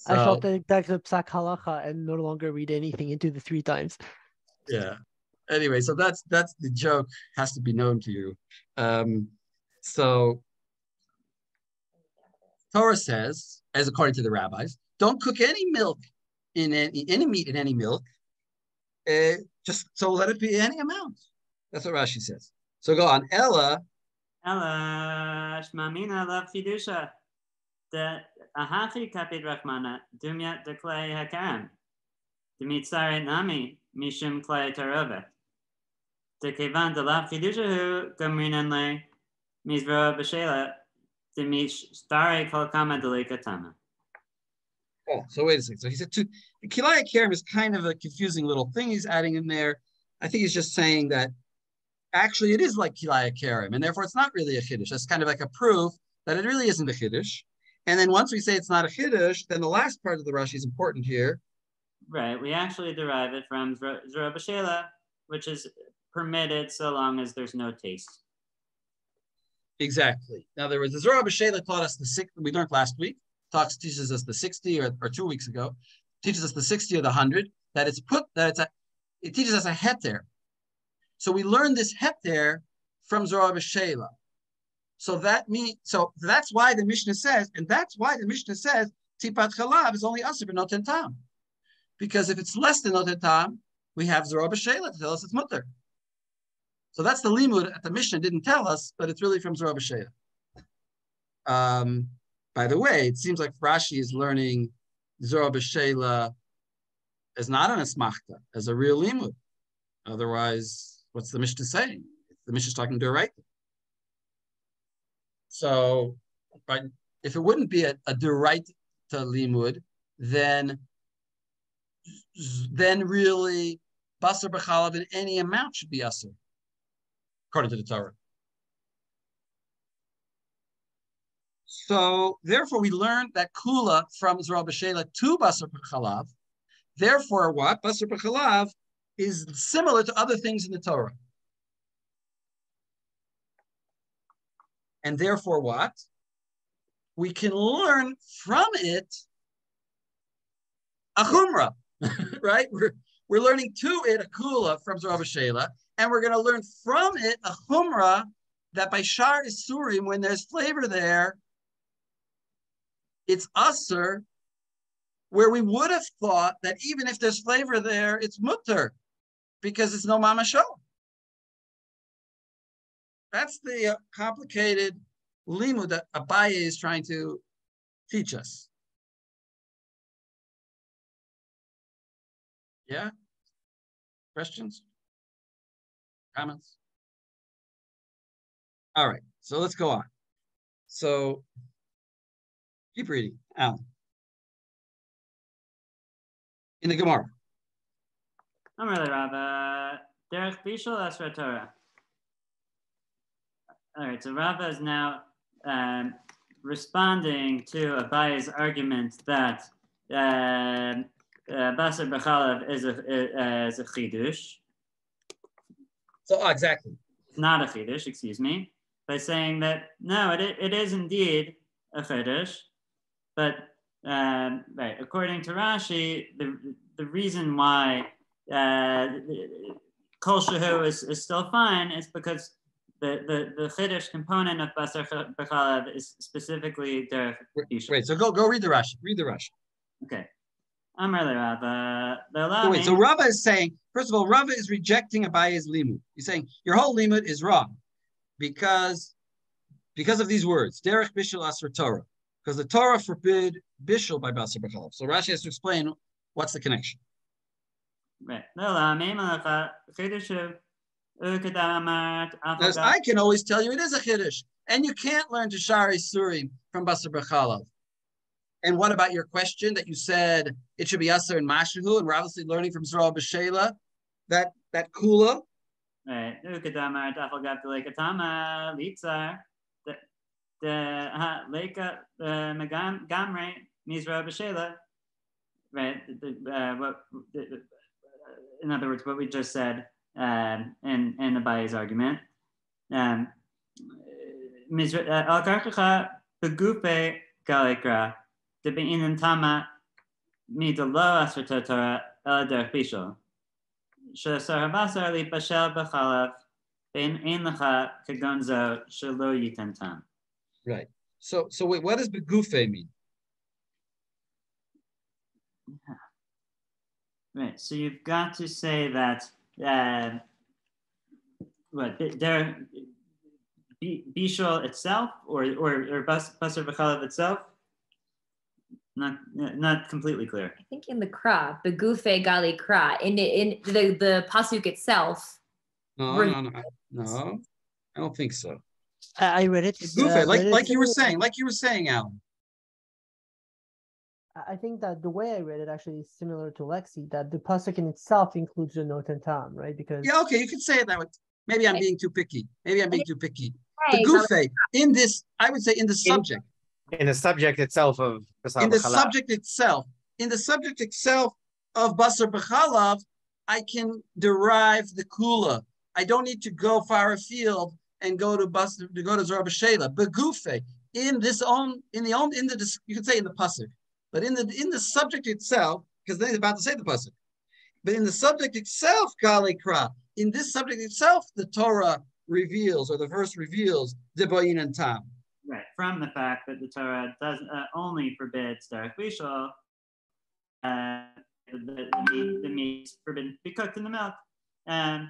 I shall take back the psak halacha and no longer read anything into the 3 times. Yeah. Anyway, so that's the joke, has to be known to you. So Torah says, as according to the rabbis, don't cook any milk in any meat in any milk. Just so let it be any amount. That's what Rashi says. So go on. Ella shmamina lav chidusha the ahachi kapid rachmana dumya de klei hakam demitzare nami mishum klei tarovet. The kevan de lav chidushahu gamrinan le mizra b'shela the mish stare kol kama deleka tama. Oh, so wait a second. So he said the Kilaya Kerem is kind of a confusing little thing he's adding in there. I think he's just saying that actually it is like Kilaya Kerem, and therefore it's not really a Chiddush. That's kind of like a proof that it really isn't a Chiddush. And then once we say it's not a Chiddush, then the last part of the Rashi is important here. Right. We actually derive it from Zera B'Shela, which is permitted so long as there's no taste. Exactly. Now there was the Zera B'Shela taught us the 6 we learned last week. Teaches us the 60 or 2 weeks ago. Teaches us the 60 or the 100. It teaches us a heter. So we learned this heter from Zera B'Shela. So that's why the Mishnah says, Tipat Halav is only asur b'noten tam. Because if it's less than noten tam, we have Zera B'Shela to tell us it's mutter. So that's the limud that the Mishnah didn't tell us, but it's really from Zera B'Shela. By the way, it seems like Rashi is learning Zera B'Shela as not an asmachta, as a real limud. Otherwise, what's the Mishnah saying? The Mishnah is talking to a right. So, right, if it wouldn't be a deraita limud, then really basar b'chalav in any amount should be asur, according to the Torah. So, therefore, we learned that kula from Zera B'Shela to basar b'chalav. Therefore, what? Basar b'chalav is similar to other things in the Torah. And therefore, what? We can learn from it a chumrah, right? We're learning to it a kula from Zorah B'Sheila, and we're going to learn from it a chumrah that by Shar Isurim, when there's flavor there, it's usser, where we would have thought that even if there's flavor there, it's mutter, because it's no mamasho. That's the complicated limud that Abaye is trying to teach us. Yeah? Questions? Comments? All right, so let's go on. So keep reading, Alan. In the Gemara. Amar Rava, derech bishul asra Torah. All right, so Rava is now responding to Abaye's argument that Basar B'chalav is a chidush. So exactly. It's not a chidush, excuse me, by saying that no, it is indeed a chidush, but right, according to Rashi, the reason why kol shehu is still fine is because the chiddush component of basar b'chalav is specifically derech bishul. Wait, so go read the Rashi. Read the Rashi. Okay. Amar Rava. Wait, so Rava is saying, first of all, Rava is rejecting Abaye's limud. He's saying your whole limud is wrong because of these words, derech bishul asur Torah, because the Torah forbid bishul by basar b'chalav. So Rashi has to explain what's the connection. Right. I can always tell you it is a chiddush, and you can't learn to Shar Isurim from basar b'chalav. And what about your question that you said it should be Aser and Mashahu, and we're obviously learning from Zorah B'Sheila, that kula? Right. Right. In other words, what we just said in Abaye's argument. Begufe galekra de be'inan tama midalo asrata Torah el derech bishul. Shesar habasar li bashel b'chalav bein ein lecha kagonzo shelo yitan tam. Right. So wait, what does begufe mean? Yeah. Right. So you've got to say that bishul itself or basar b'chalav itself. Not completely clear. I think in the kra, begufe gali kra, in the pasuk itself. No, I don't think so. I read it. Begufe, like you were saying, Alan. I think that the way I read it actually is similar to Lexi, that the pasuk in itself includes the not and tam, right? Because okay, you could say it that way. Maybe I'm being too picky. Begufe, in this, I would say in the subject. In the subject itself of Basar in the B'chalav. subject itself of Basar B'chalav, I can derive the kula. I don't need to go far afield and go to Zorah B'Sheila. Begufe, you could say in the pasuk, but in the subject itself, because then he's about to say the pasuk. But in the subject itself, Kali Kra, in this subject itself, the Torah reveals, or the verse reveals, Deboyin and Tam. Right, from the fact that the Torah does only forbids derech bishul, the meat is forbidden to be cooked in the milk, and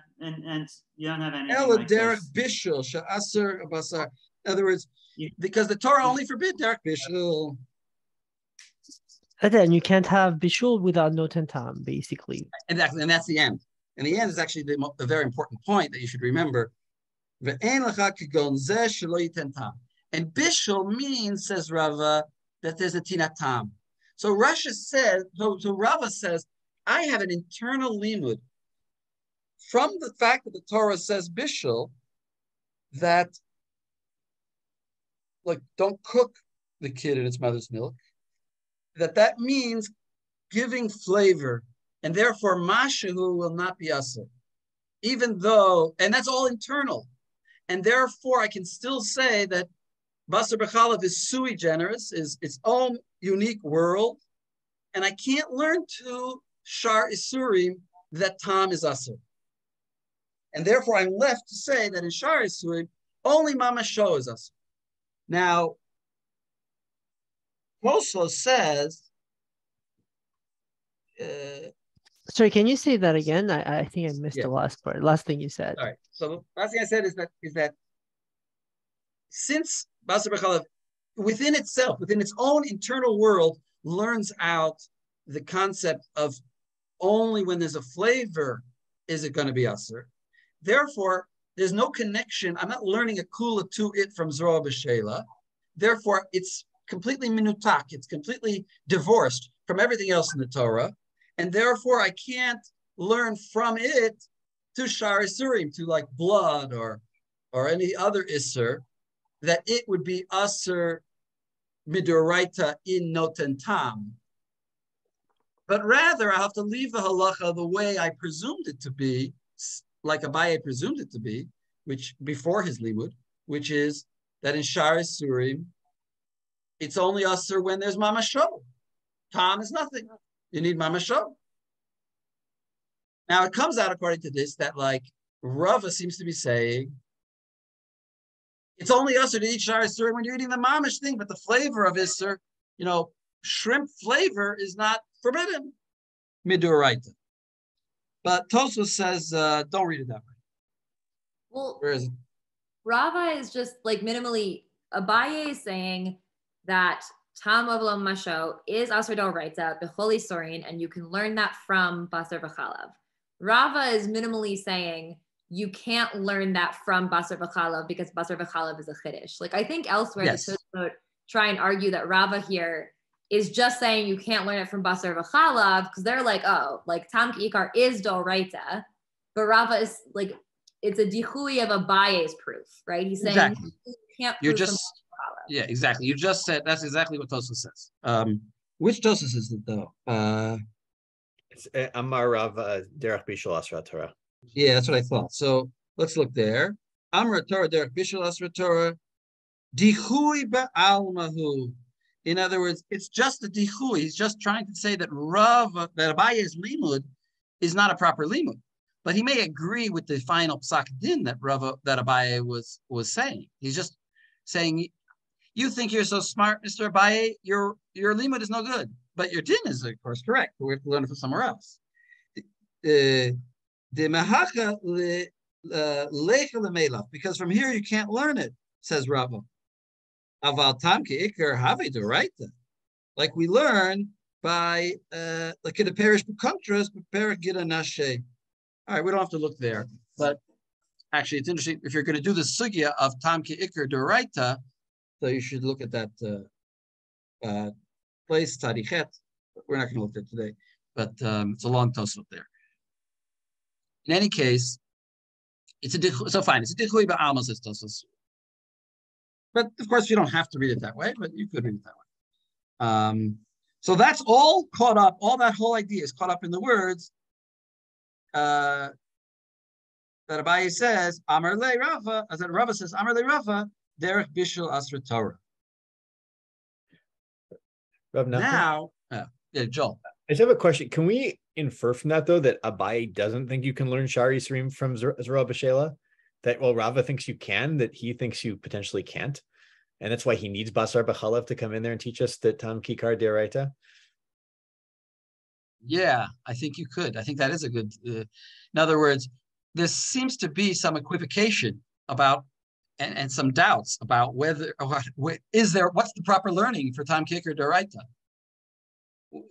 you don't have anything Ela like derech this. bishul she'aser basar. In other words, because the Torah only forbid derech bishul. And then you can't have bishul without not and tam, basically. Exactly, and that's the end. And the end is actually the very important point that you should remember. And bishul means, says Rava, that there's a tinatam. So Rasha says, so Rava says, I have an internal limud from the fact that the Torah says bishul, that don't cook the kid in its mother's milk, that means giving flavor, and therefore mashahu will not be asur, even though, and that's all internal, and therefore I can still say that Basar B'chalav is sui generis, is its own unique world, and I can't learn to Shar Isurim that tam is asur. And therefore, I'm left to say that in Shari Surim, only Mama Sho is asur. Now, Tosfos says, sorry, can you say that again? I think I missed the last part. Last thing you said. All right. So the last thing I said is that since Basar B'Chalav, within itself, within its own internal world, learns out the concept of only when there's a flavor is it going to be asur. Therefore, there's no connection. I'm not learning a kula to it from Zroa B'Shela. Therefore, it's completely minutak. It's completely divorced from everything else in the Torah. And therefore, I can't learn from it to Shar Isurim, to like blood or any other Isser, that it would be Asur Midoraita in Noten Tam. But rather, I have to leave the halacha the way I presumed it to be, like Abaye presumed it to be, which before his limud, which is that in Shar Isurim, it's only Asur when there's Mama Sho. Tam is nothing. You need Mama Sho. Now it comes out according to this that like Rava seems to be saying it's only Asur to eat Shar Isurim when you're eating the mamish thing, but the flavor of Isur, shrimp flavor is not forbidden. Midoraita. But Tosfos says don't read it that way. Well, where is it? Rava is just like minimally. Abaye is saying that Tam Avlo Masho is Asur D'Oraita, B'chol Isurin, and you can learn that from Basar V'Chalav. Rava is minimally saying you can't learn that from Basar V'Chalav because Basar V'Chalav is a chiddush. Like I think elsewhere, the Tosfot try and argue that Rava here is just saying you can't learn it from Basar V'Chalav because they're like, oh, like Tam K'ikar is D'Oraita, but Rava is like, it's a dichui of Abaye's proof, right? He's saying you can't prove from Basar V'Chalav. Yeah, exactly. You just said, that's exactly what Tosfos says. Which Tosfos is it though? It's Amar Rav Derech Bishul Asra Torah. Yeah, that's what I thought. So let's look there. Amar Torah Derech Bishul Asra Torah. Dichui ba'almahu. In other words, it's just a dichui. He's just trying to say that that Abaye's limud is not a proper limud. But he may agree with the final psak din that Abaye was saying. He's just saying, you think you're so smart, Mr. Abaye, your limud is no good. But your din is, of course, correct. But we have to learn it from somewhere else. Because from here you can't learn it, says Rava. Like we learn by like in the parish contrast, nashe. All right, we don't have to look there, but actually it's interesting. If you're going to do the sugya of tam ki ikar d'oraita, so you should look at that place Tarichet. We're not going to look there today, but it's a long tosfot there. In any case, it's so fine. It's a dichui ba'alma, says Tosfos. But of course, you don't have to read it that way, but you could read it that way. So that's all caught up. All that whole idea is caught up in the words that Abaye says, Amar le Rava, as that Rava says, Amar le Rava, derech bishul asra Torah. Now, Joel. I just have a question. Can we infer from that, though, that Abaye doesn't think you can learn Shari Yisrim from Zroa B'Shela? That, well, Rava thinks you can, that he thinks you potentially can't. And that's why he needs Basar B'Chalav to come in there and teach us that Tam Kikar D'Oraita? Yeah, I think you could. I think that is a good... in other words, there seems to be some equivocation about, and some doubts about whether, what's the proper learning for Tam Kikar D'Oraita?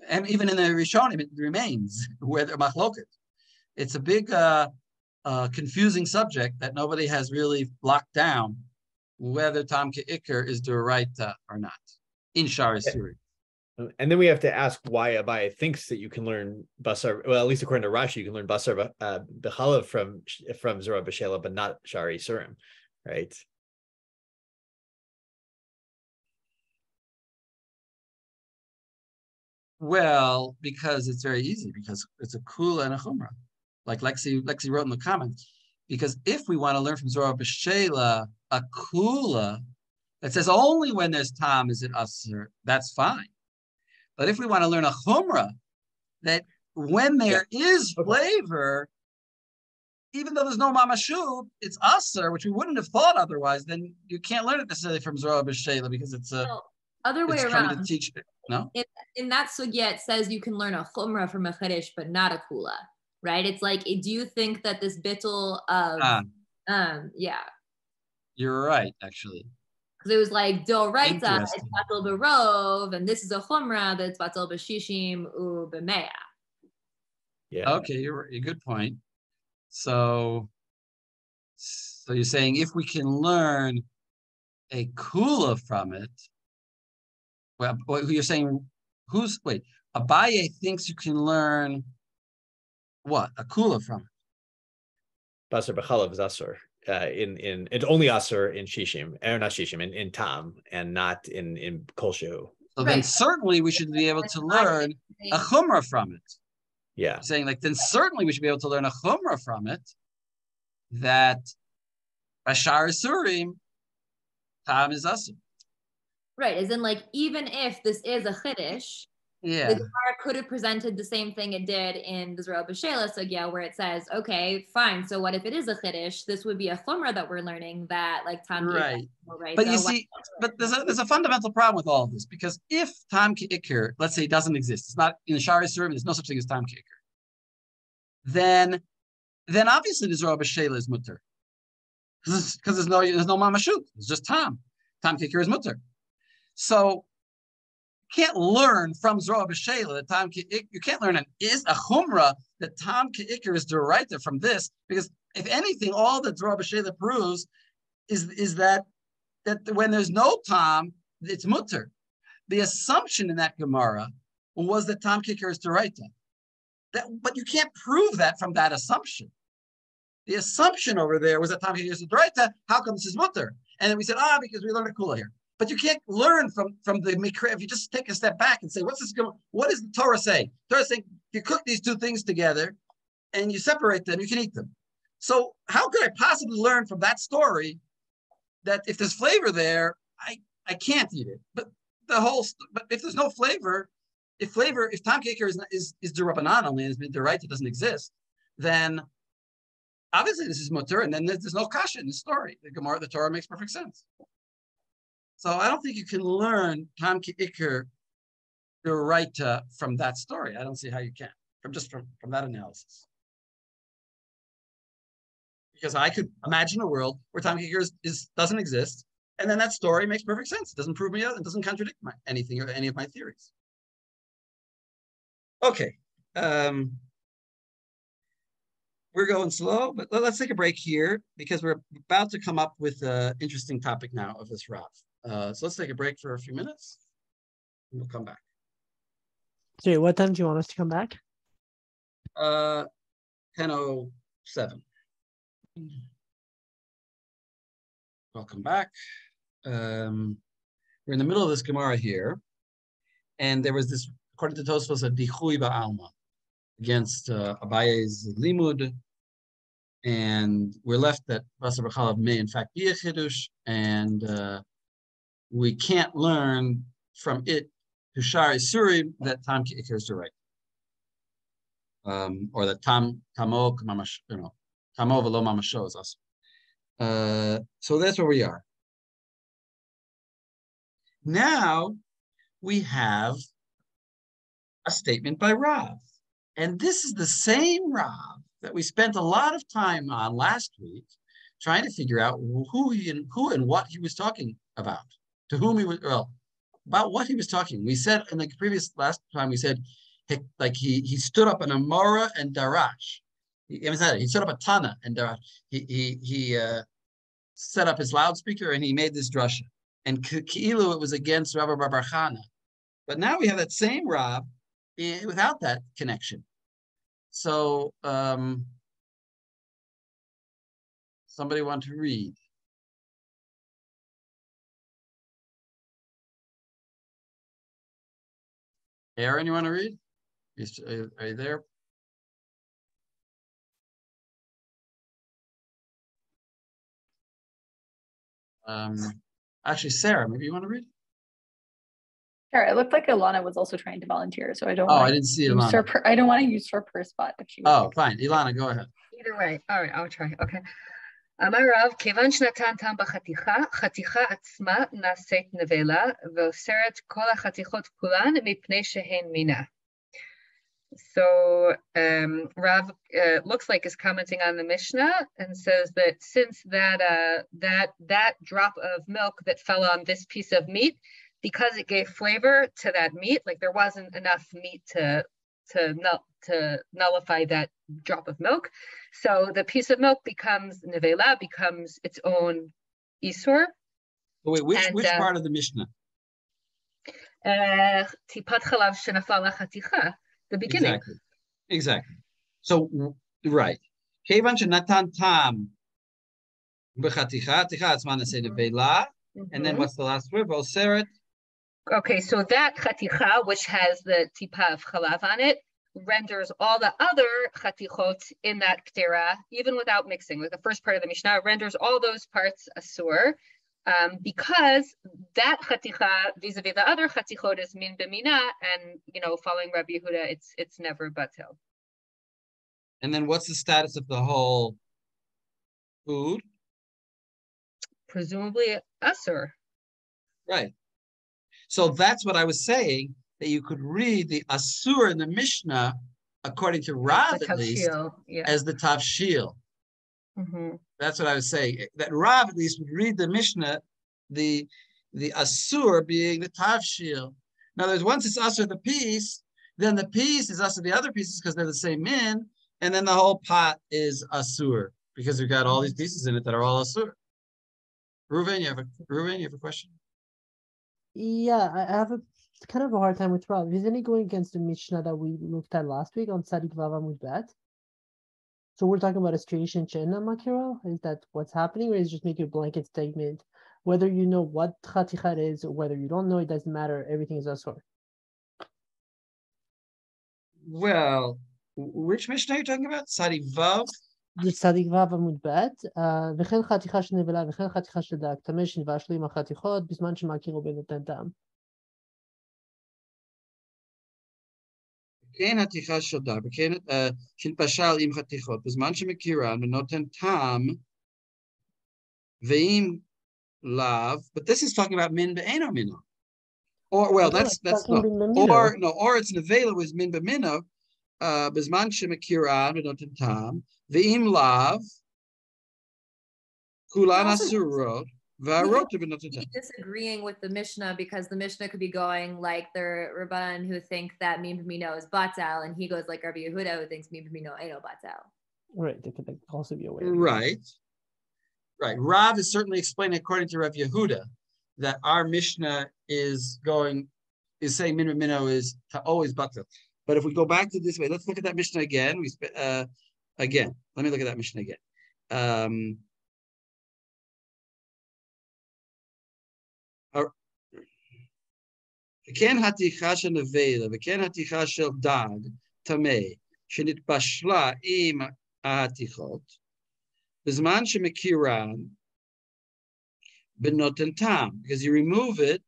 And even in the Rishonim, it remains whether machloket. It's a big, confusing subject that nobody has really locked down whether Tam K'ikr is D'Oraita or not in Shari Suri. And then we have to ask why Abaye thinks that you can learn Basar. Well, at least according to Rashi, you can learn Basar B'Chalav from Zroa B'Shela, but not Shari Surim, right? Well, because it's very easy, because it's a kula and a chumrah, like Lexi wrote in the comments. Because if we want to learn from Zroa B'Shela a kula that says only when there's tam is it asur, that's fine. But if we want to learn a chumrah that when there is flavor, even though there's no mamashut, it's aser, which we wouldn't have thought otherwise. Then you can't learn it necessarily from Zorah B'Sheila because it's other way around. To teach it. No, in that sugya it says you can learn a chumrah from a chedesh, but not a kula, right? It's like, do you think that this bittul of you're right, actually. Because it was like doraita, it's batel b'rov, and this is a chumrah that's batel b'shishim u b'meya. Yeah. Okay, you're a good point. So you're saying if we can learn a kula from it, well, you're saying Abaye thinks you can learn what? A kula from it. Basar b'chalav is asur. In it's only asur in shishim, or not shishim, in tam, and not in kolshu. So then certainly we should be able to learn a chumrah from it. Yeah. You're saying then certainly we should be able to learn a chumrah from it that Bashar Surim tam is asur. Right, as in even if this is a chiddush, the Gemara could have presented the same thing it did in the Zorah B'Sheila sugya, where it says, okay, fine, so what if it is a chiddush? This would be a chumrah that we're learning that tam right. But you see, but there's a fundamental problem with all of this, because if tam ki'ikr, let's say, doesn't exist, it's not in the Shari Surim, there's no such thing as tam ki'ikr, then obviously the Zorah B'Sheila is mutter, because there's no mamashut, it's just tam ki'ikr is mutter. So you can't learn from Zorah B'Sheila that tam ki'ikr. You can't learn a chumrah that tam ki'ikr is derived from this, because if anything, all that Zorah B'Sheila proves is that when there's no tam, it's mutter. The assumption in that Gemara was that tam ki'ikr is derived. But you can't prove that from that assumption. The assumption over there was that tam ki'ikr is derived. How come this is mutter? And then we said, because we learned a kula here. But you can't learn from the mikra if you just take a step back and say, what does the Torah say? The Torah is saying you cook these two things together and you separate them, you can eat them. So how could I possibly learn from that story that if there's flavor there, I can't eat it? But if there's no flavor, if tam ki'ikr is d'Rabbanan only and is right, it doesn't exist, then obviously this is mutter, and then there's no kasha in the story. The Torah makes perfect sense. So I don't think you can learn tam ki'ikr d'oraita from that story. I don't see how you can from that analysis. Because I could imagine a world where tam ki'ikr doesn't exist, and then that story makes perfect sense. It doesn't prove me out. It doesn't contradict anything or any of my theories. Okay, we're going slow, but let's take a break here because we're about to come up with an interesting topic now of this Rav. So let's take a break for a few minutes, and we'll come back. So what time do you want us to come back? 10:07. Welcome back. We're in the middle of this Gemara here, and there was this, according to Tosfos, a dichui ba'alma against Abaye's limud, and we're left that Basar b'Chalav may in fact be a chiddush, and we can't learn from it to Shari Suri that tam ki'ikr is direct, or that tamo v'lo mamasho is us. So that's where we are. Now we have a statement by Rav, and this is the same Rav that we spent a lot of time on last week, trying to figure out who and what he was talking about, to whom he was, about what he was talking. We said in the last time we said, he stood up an Amora and Darash. He stood up a Tana and Darash. He set up his loudspeaker and he made this drasha. And Ki'ilu, it was against Rabbi Bar Chana. But now we have that same Rab without that connection. So somebody want to read? Aaron, you want to read? Are you there? Actually, Sarah, maybe you want to read? Sure, it looked like Ilana was also trying to volunteer, so I don't. I didn't see Ilana. I don't want to use her spot if she. Fine, Ilana, go ahead. Either way, all right, I'll try. Okay. Amarav, כיוון שנתן טעם בחתיכה, חתיכה עצמה נעשית נבלה, ואוסרת כל החתיכות כולן מפני שהן מינה. So Rav looks like is commenting on the Mishnah and says that since that drop of milk that fell on this piece of meat, because it gave flavor to that meat, like there wasn't enough meat to nullify that drop of milk. So the piece of milk becomes nevela, becomes its own isur. Wait, which part of the Mishnah? Tipat Halav shenafla lachaticha. The beginning. Exactly. So, right. Kevan shenatan tam b'chaticha, ticha atzman say nevela, and then what's the last word? V'oseret. Okay, so that chaticha, which has the tipa of chalav on it, renders all the other chatichot in that ktera, even without mixing. Like the first part of the Mishnah, renders all those parts asur, because that chaticha vis-a-vis the other chatichot is min b'mina, and following Rabbi Yehuda, it's never batel. And then what's the status of the whole food? Presumably asur. Right. So that's what I was saying, that you could read the asur in the Mishnah, according to Rav at least, as the tavshil. Mm-hmm. That's what I was saying. That Rav at least would read the Mishnah, the asur being the tavshil. In other words, once it's asur the piece, then the piece is asur the other pieces because they're the same min, and then the whole pot is asur because we've got all these pieces in it that are all asur. Reuven, you have a question? Yeah, I have a kind of a hard time with Rav. Isn't he going against the Mishnah that we looked at last week on Tzadik Vav Amud Bet? So we're talking about a situation Chena Makiro? Is that what's happening, or is just making a blanket statement? Whether you know what Chatichat is or whether you don't know, it doesn't matter. Everything is Asur. Well, which Mishnah are you talking about? Tzadik Vav? The Tzadik Vav Amud Bet. וכן חתיכה שנבלה וכן חתיכה שדק, טמא שנבשלו עם החתיכות בזמן שמכירו בנותן טעם. כן חתיכה של דק, וכן שנתבשל עם חתיכות בזמן שמכירן ונותן טעם ואם לאו, but this is talking about min be'eno mino. Or, well, that's not. Or it's nevela with min be'mino, בזמן שמכירן ונותן טעם, ואם לאו, כולן אסורות, והרוטה ונותן טעם. Disagreeing with the Mishnah because the Mishnah could be going like the Rabbanan who think that min b'mino is batel, and he goes like Rabbi Yehuda who thinks min b'mino ain't no batel. Right, they could also be aware. Right. Rav is certainly explaining according to Rav Yehuda that our Mishnah is saying min b'mino is to always batel. But if we go back to this way, let's look at that Mishnah again. Again, let me look at that Mishnah again. וכן התיכה של נבלה, וכן התיכה של דג, טמא, שנתבשלה עם ההתיכות, בזמן שמכירן, בנותן טעם, because you remove it,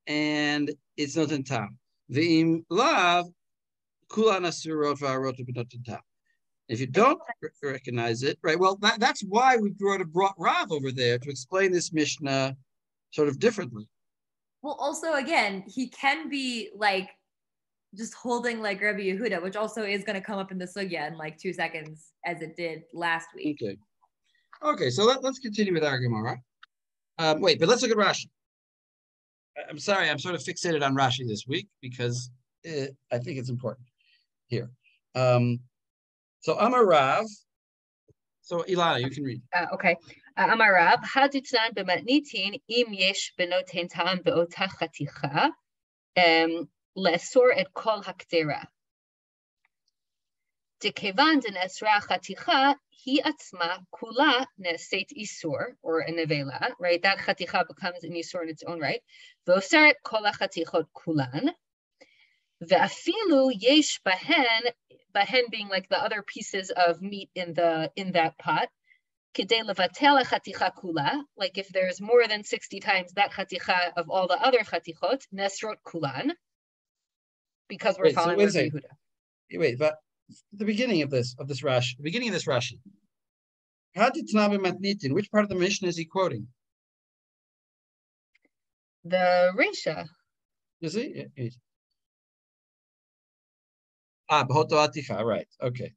and it's נותן טעם. ואם לאו, כולן אסורות והרוטה בנותן טעם. If you don't recognize it, right, well, that's why we brought Rav over there to explain this Mishnah sort of differently. Well, also, again, he can be like just holding like Rabbi Yehuda, which also is going to come up in the sugya in like 2 seconds, as it did last week. Okay, so let's continue with our Gemara. Wait, but let's look at Rashi. I'm sorry, I'm sort of fixated on Rashi this week because I think it's important here. So Amar Rav. So Ilana, you can read. Okay. Amar Rav, haditnan b'matnitin im yesh benoten ta'am be'ota chaticha le'asor et kol haktera. Dekevan denesra chaticha hi atzma kula ne'aseit isur, or a nevela, right? That chaticha becomes an isur in its own right. Ve'oser et kol hachatichot kulan. Ve'afilu yesh bahen being like the other pieces of meat in that pot. Kidei levatel chaticha kula, like if there's more than 60 times that chaticha of all the other chatichot, nesrot kulan, because we're following Rabbi Yehuda. Wait, but the beginning of this Rashi, which part of the Mishnah is he quoting? The Reisha. Is he? B'hoto aticha, right? Okay.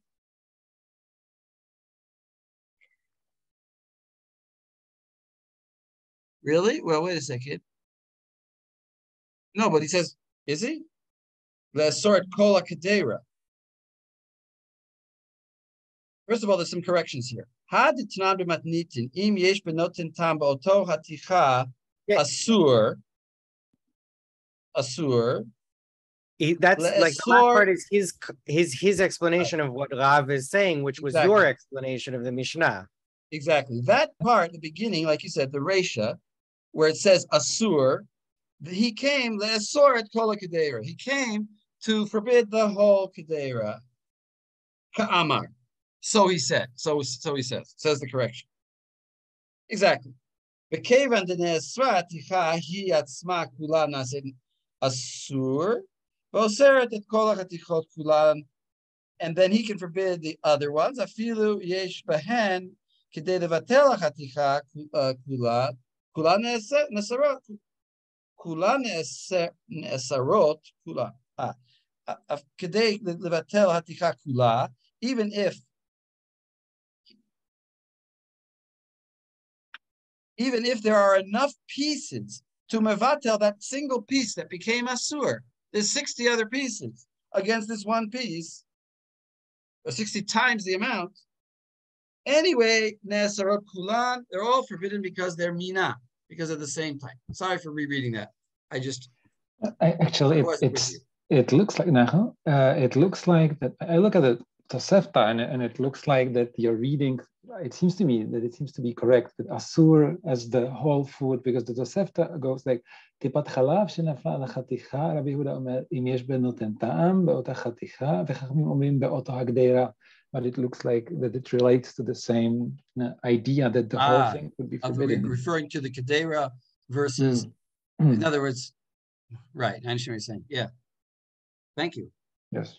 Really? Well, wait a second. No, but he says, is he? Le'asor kol ha'kedera. First of all, there's some corrections here. Haditnan b'matnitin im yesh benotin tam b'oto haticha asur. That's like the last part is his explanation of what Rav is saying, which was your explanation of the Mishnah. Exactly. That part, the beginning, like you said, the Reisha, where it says asur, he came le'asor et kol ha'kedera. He came to forbid the whole kedera. Ka'amar. So he said. So he says the correction. Exactly. B'kevan de'ne'esra ticha hi atzma kula nasen asur, v'oseret et kol ha'chatichot kulan, and then he can forbid the other ones. Afilu yesh behen k'dei levatel ha'chaticha kula ne'esarot kula ne'esarot kula. K'dei levatel ha'chaticha kula, even if there are enough pieces to mevatel that single piece that became asur, there's 60 other pieces against this one piece, or 60 times the amount. Anyway, nesarot kulan, they're all forbidden because they're mina, because of the same type. Sorry for rereading that. It looks like Nachum. It looks like that. I look at the Tosefta and it looks like that you're reading. It seems to me that it seems to be correct with asur as the whole food, because the Tosefta goes like Tipat Halav shenafla lechaticha. Rabbi Yehuda omer im yesh ben noten ta'am be'ota chaticha v'chachamim omrim be'ota hagdera. But it looks like that it relates to the same idea that the whole thing would be forbidden. Referring to the kedera versus, in other words, right? I understand what you're saying. Yeah. Thank you. Yes.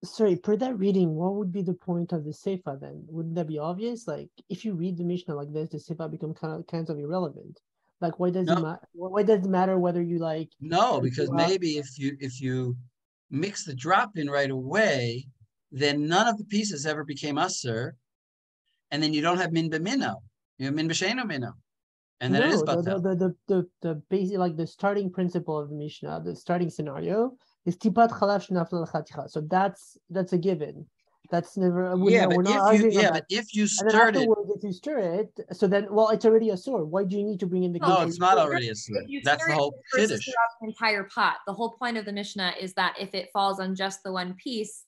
Sorry, per that reading, what would be the point of the Seifa then? Wouldn't that be obvious? Like, if you read the Mishnah like this, the Seifa become kind of irrelevant. Like, why does it matter? Why does it matter whether you like? No, because maybe if you mix the drop in right away, then none of the pieces ever became usher, and then you don't have min b'mino. You have min b'sheino mino, and then it is batel. The basic, like the starting principle of the Mishnah, the starting scenario is tipat chalav shenafla l'chaticha. So that's a given. That's never. But if you stir it, if you stir it, so then it's already a sur. Why do you need to bring in the? No, it's not already a sur. That's the whole kiddush. The entire pot. The whole point of the Mishnah is that if it falls on just the one piece,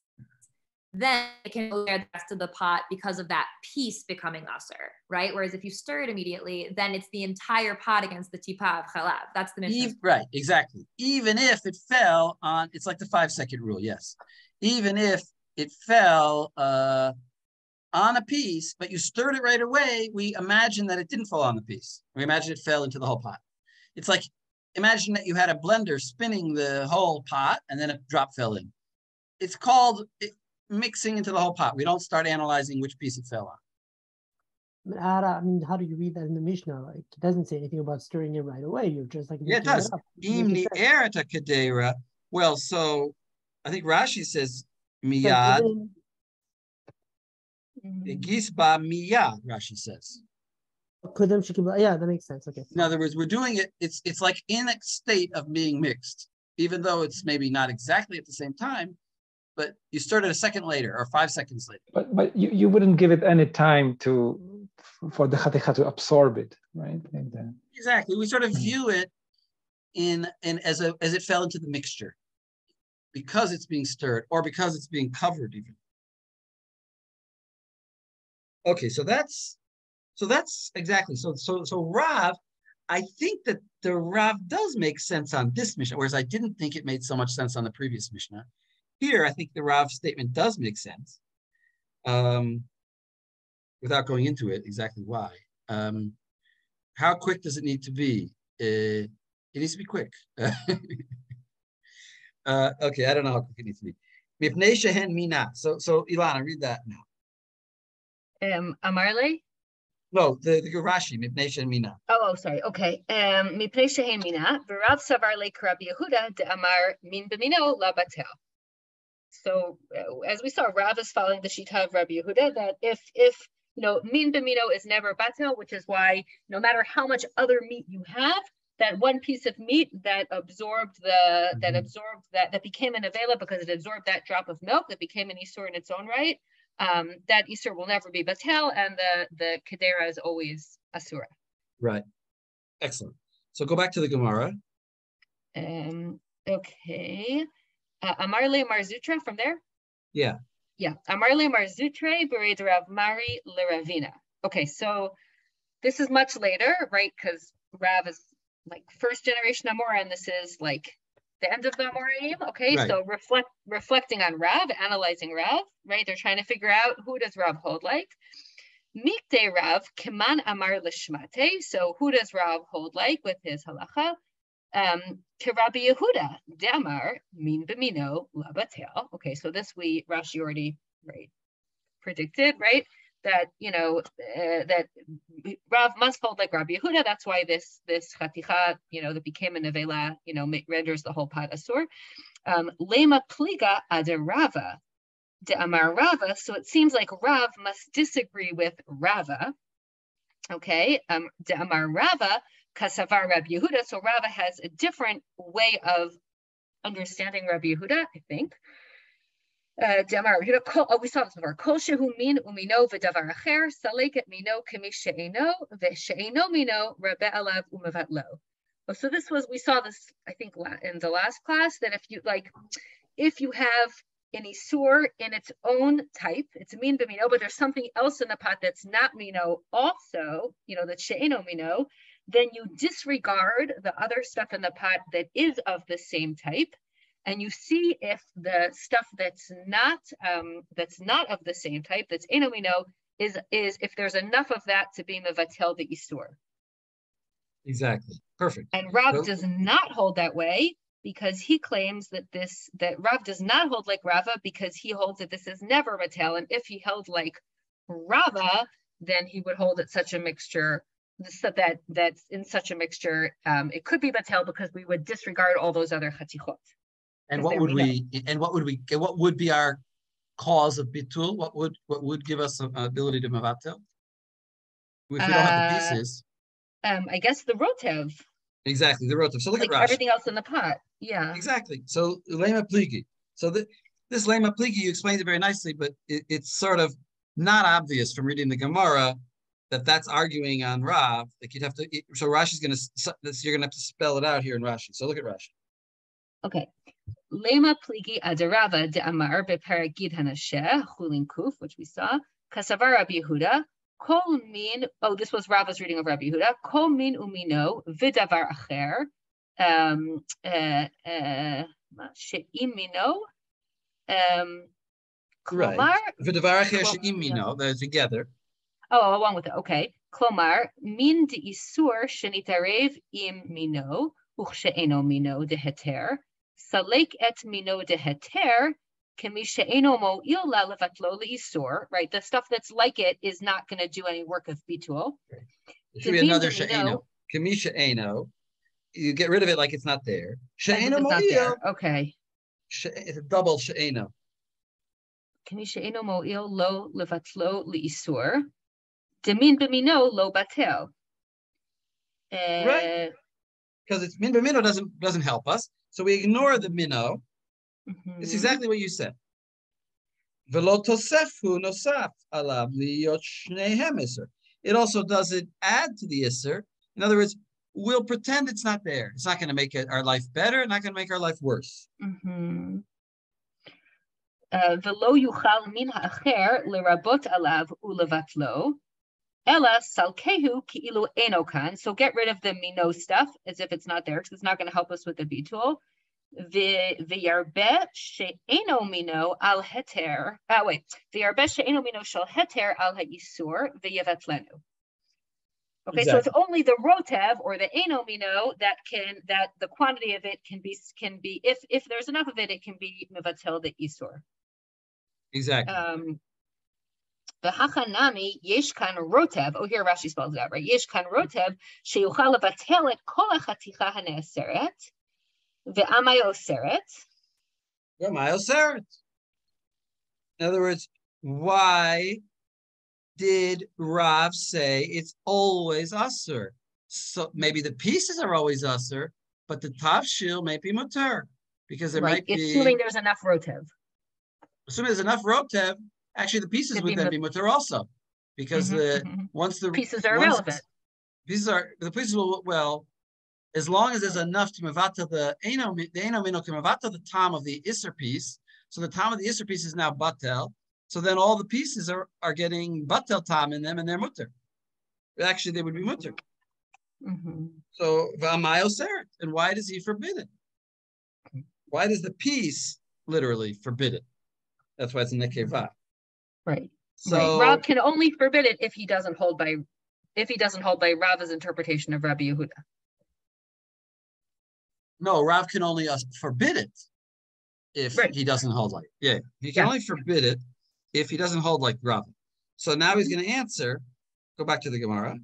then it can go there the rest of the pot because of that piece becoming aser, right? Whereas if you stir it immediately, then it's the entire pot against the tipa of chalav. That's the Mishnah. Right, exactly. Even if it fell on, it's like the 5-second rule, yes. Even if it fell on a piece, but you stirred it right away, we imagine that it didn't fall on the piece. We imagine it fell into the whole pot. It's like, imagine that you had a blender spinning the whole pot and then a drop fell in. It's called mixing into the whole pot. We don't start analyzing which piece it fell on. I mean, how do you read that in the Mishnah? Like, it doesn't say anything about stirring it right away. You're just like, it does. Well, so I think Rashi says miyad. Gisba miyad, Rashi says. Yeah, that makes sense. Okay. In other words, we're doing it. It's like in a state of being mixed, even though it's maybe not exactly at the same time. But you started a second later or 5 seconds later. But you wouldn't give it any time for the chaticha to absorb it, right? Like that. Exactly. We sort of view it as it fell into the mixture because it's being stirred or because it's being covered even. Okay, so that's exactly so Rav. I think that the Rav does make sense on this Mishnah, whereas I didn't think it made so much sense on the previous Mishnah. Here, I think the Rav statement does make sense. without going into it exactly why. How quick does it need to be? It needs to be quick. Okay, I don't know how quick it needs to be. Mipnei shehen mina. So Ilana, read that now. Amarle? No, the Rashi, Mipnei shehen mina. Oh, sorry. Okay. Mipnei shehen mina, v'Rav savar le Rabbi Yehuda de Amar min b'mino la batel. So as we saw, Rav is following the Shita of Rabbi Yehuda that if min b'mino is never batel, which is why no matter how much other meat you have, that one piece of meat that became an avela because it absorbed that drop of milk that became an isur in its own right, that isur will never be batel, and the kedera is always asura. Right. Excellent. So go back to the Gemara. Okay. Amarle Marzutra from there? Yeah. Yeah. Amarle Marzutre bered Rav Mari Leravina. Okay, so this is much later, right? Because Rav is like first generation Amora, and this is like the end of the Amoraim. Okay, right. So reflecting on Rav, analyzing Rav, right? They're trying to figure out who does Rav hold like. Mikte Rav Keman Amar Lishmate. So who does Rav hold like with his halacha? Rabbi Yehuda Damar min b'mino labatel. Okay, so this Rashi already predicted, right? That that Rav must hold like Rabbi Yehuda. That's why this chaticha, that became a nevela, renders the whole pot asur. Lema pliga aderava de Amar Rava. So it seems like Rav must disagree with Rava. Okay, de Amar Rava. Kasavar Rabbi Yehuda. So Rava has a different way of understanding Rabbi Yehuda, I think. We saw this before. Kol shehu min umino v'davar acher saleket mino kemi she'eno v'she'eno mino rabe alav umevatlo. So we saw this, I think, in the last class, that if you have an isur in its own type, it's min b'mino, but there's something else in the pot that's not mino also, that's she'eno mino, then you disregard the other stuff in the pot that is of the same type, and you see if the stuff that's not of the same type, that's enomino, is if there's enough of that to be mevatel the isur. Exactly. Perfect. And Rav does not hold that way, because he claims that Rav does not hold like Rava, because he holds that this is never batel, and if he held like Rava, then he would hold it such a mixture. So that's in such a mixture, it could be batel because we would disregard all those other chatichot. And what would be our cause of bitul? What would give us an ability to mevatel? If we don't have the pieces. I guess the rotev. Exactly, the rotev. So look at Rashi. Everything else in the pot. Yeah. Exactly. So lema pligi. So this lema pligi, you explained it very nicely, but it's sort of not obvious from reading the Gemara that's arguing on Rav. Like you'd have to. So Rashi's you're gonna have to spell it out here in Rashi. So look at Rashi. Okay. Lema pligi adarava de amar beparagid hanasheh Hullin kuf, which we saw. Kasavar Rabbi Yehuda. Kol min. Oh, this was Rava's reading of Rabbi Yehuda. Kol min umino vidavar acher. She'im mino. Right. Vidavar acher she'im mino. They're together. Oh, along with it. Okay. Klomar min de isur shenitarev im mino uchshe'eno mino de heter salek et mino de heter kemi she'eno mo'il la levatlo leisur. Right, the stuff that's like it is not going to do any work of bitul. Okay. There should be another she'eno. Kemi she'eno. You get rid of it like it's not there. She'eno mo'il. Okay. It's a double she'eno. Kemi she'eno mo'il lo levatlo leisur. Demin b'mino lo batel. Right. Because it's min b'mino doesn't help us, so we ignore the mino. Mm-hmm. It's exactly what you said. V'lo tosefu nosaf alav liyot shnehem iser. It also doesn't add to the iser. In other words, we'll pretend it's not there. It's not going to make our life better. Not going to make our life worse. Mm-hmm. V'lo yuchal min ha'acher lerabot alav ulevatlo. Ella salkehu ki'ilu enokan. So get rid of the mino stuff as if it's not there, because it's not going to help us with the bitul. V'yarbe she'eno mino al heter. Wait. V'yarbe she'eno mino shel heter al ha'isur v'yevatlenu. Okay, exactly. So it's only the rotev or the eno mino that the quantity of it can be if there's enough of it, it can be mevatel the isur. Exactly. The hachanami yesh kan rotev. Oh, here Rashi spells it out right. Yesh kan rotev sheyuchal levatel et kol hachaticha haneaseret ve'amay oseret. Ve'amay oseret. In other words, why did Rav say it's always usher? So maybe the pieces are always usher, but the tafshil may be mutar because there might be. Assuming there's enough rotev. Assuming there's enough rotev, actually the pieces would then be mutar also, because once the pieces are irrelevant. The pieces will as long as there's enough to mevata the eno mino to mevata the tam of the iser piece. So the tam of the iser piece is now batel. So then all the pieces are getting batel tam in them, and they're mutter. Actually, they would be mutter. So v'amay oseret. And why does he forbid it? Why does the piece literally forbid it? That's why it's a nekeva. Right. So Rav can only forbid it if he doesn't hold by Rav's interpretation of Rabbi Yehuda. No, Rav can only forbid it if he doesn't hold like. Yeah, he can only forbid it if he doesn't hold like Rav. So now he's going to answer. Go back to the Gemara.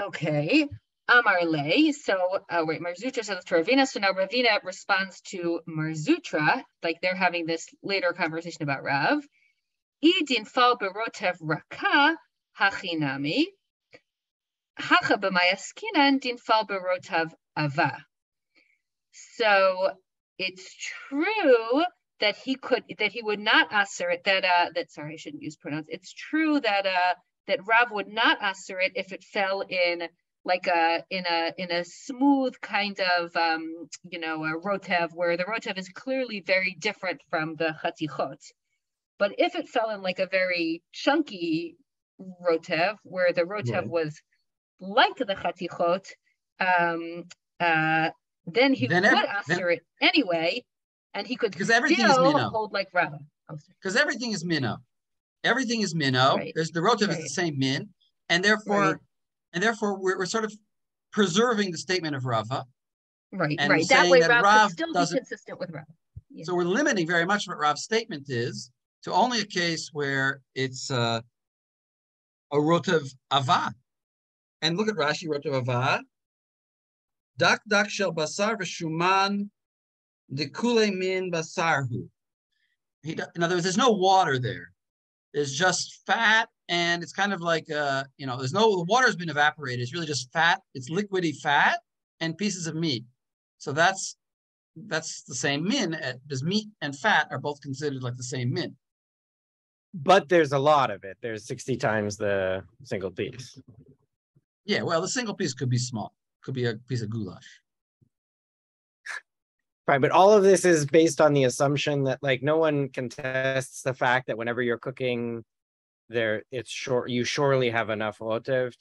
Okay. Amar Le. So Marzutra says to Ravina. So now Ravina responds to Marzutra, like they're having this later conversation about Rav. Idin fal berotev raka hachinami. Hacha b'mayaskinan din fal berotav ava. So it's true that he would not assert it. Sorry, I shouldn't use pronouns. It's true that Rav would not assert it if it fell in a smooth kind of a rotev where the rotev is clearly very different from the chatichot. But if it fell in like a very chunky rotev where the rotev was like the chatichot, then he would assert it anyway, and he could still hold like Rav. Because everything is minnow. Everything is minnow. Right. There's the rotev is the same min, and therefore we're sort of preserving the statement of Rava. Right, and right. That way Rav could still be consistent with Rav. Yeah. So we're limiting very much what Rav's statement is to only a case where it's a rotev ava. And look at Rashi, rotev ava. Dak dak shel basar v'shuman dekule min basarhu. In other words, there's no water there. There's just fat, and it's kind of like the water's been evaporated. It's really just fat. It's liquidy fat and pieces of meat. So that's the same min. Because meat and fat are both considered like the same min. But there's a lot of it. There's 60 times the single piece. Yeah, well, the single piece could be small. Could be a piece of goulash. Right, but all of this is based on the assumption that no one contests the fact that whenever you're cooking, you surely have enough rotev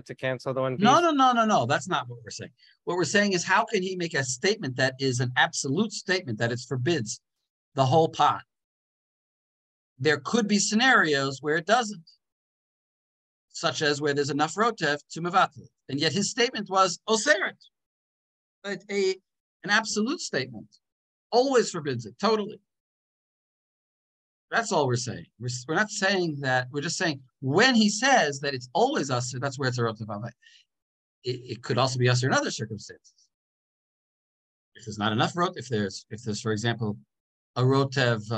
to cancel the one piece. No. That's not what we're saying. What we're saying is, how can he make a statement that is an absolute statement that it forbids the whole pot? There could be scenarios where it doesn't, such as where there's enough rotev to mevatel, and yet his statement was oseret. An absolute statement always forbids it totally. That's all we're saying. We're not saying that. We're just saying when he says that it's always usher, that's where it's a rotev ava. It could also be usher in other circumstances. If there's not enough rotev, if there's for example a rotev,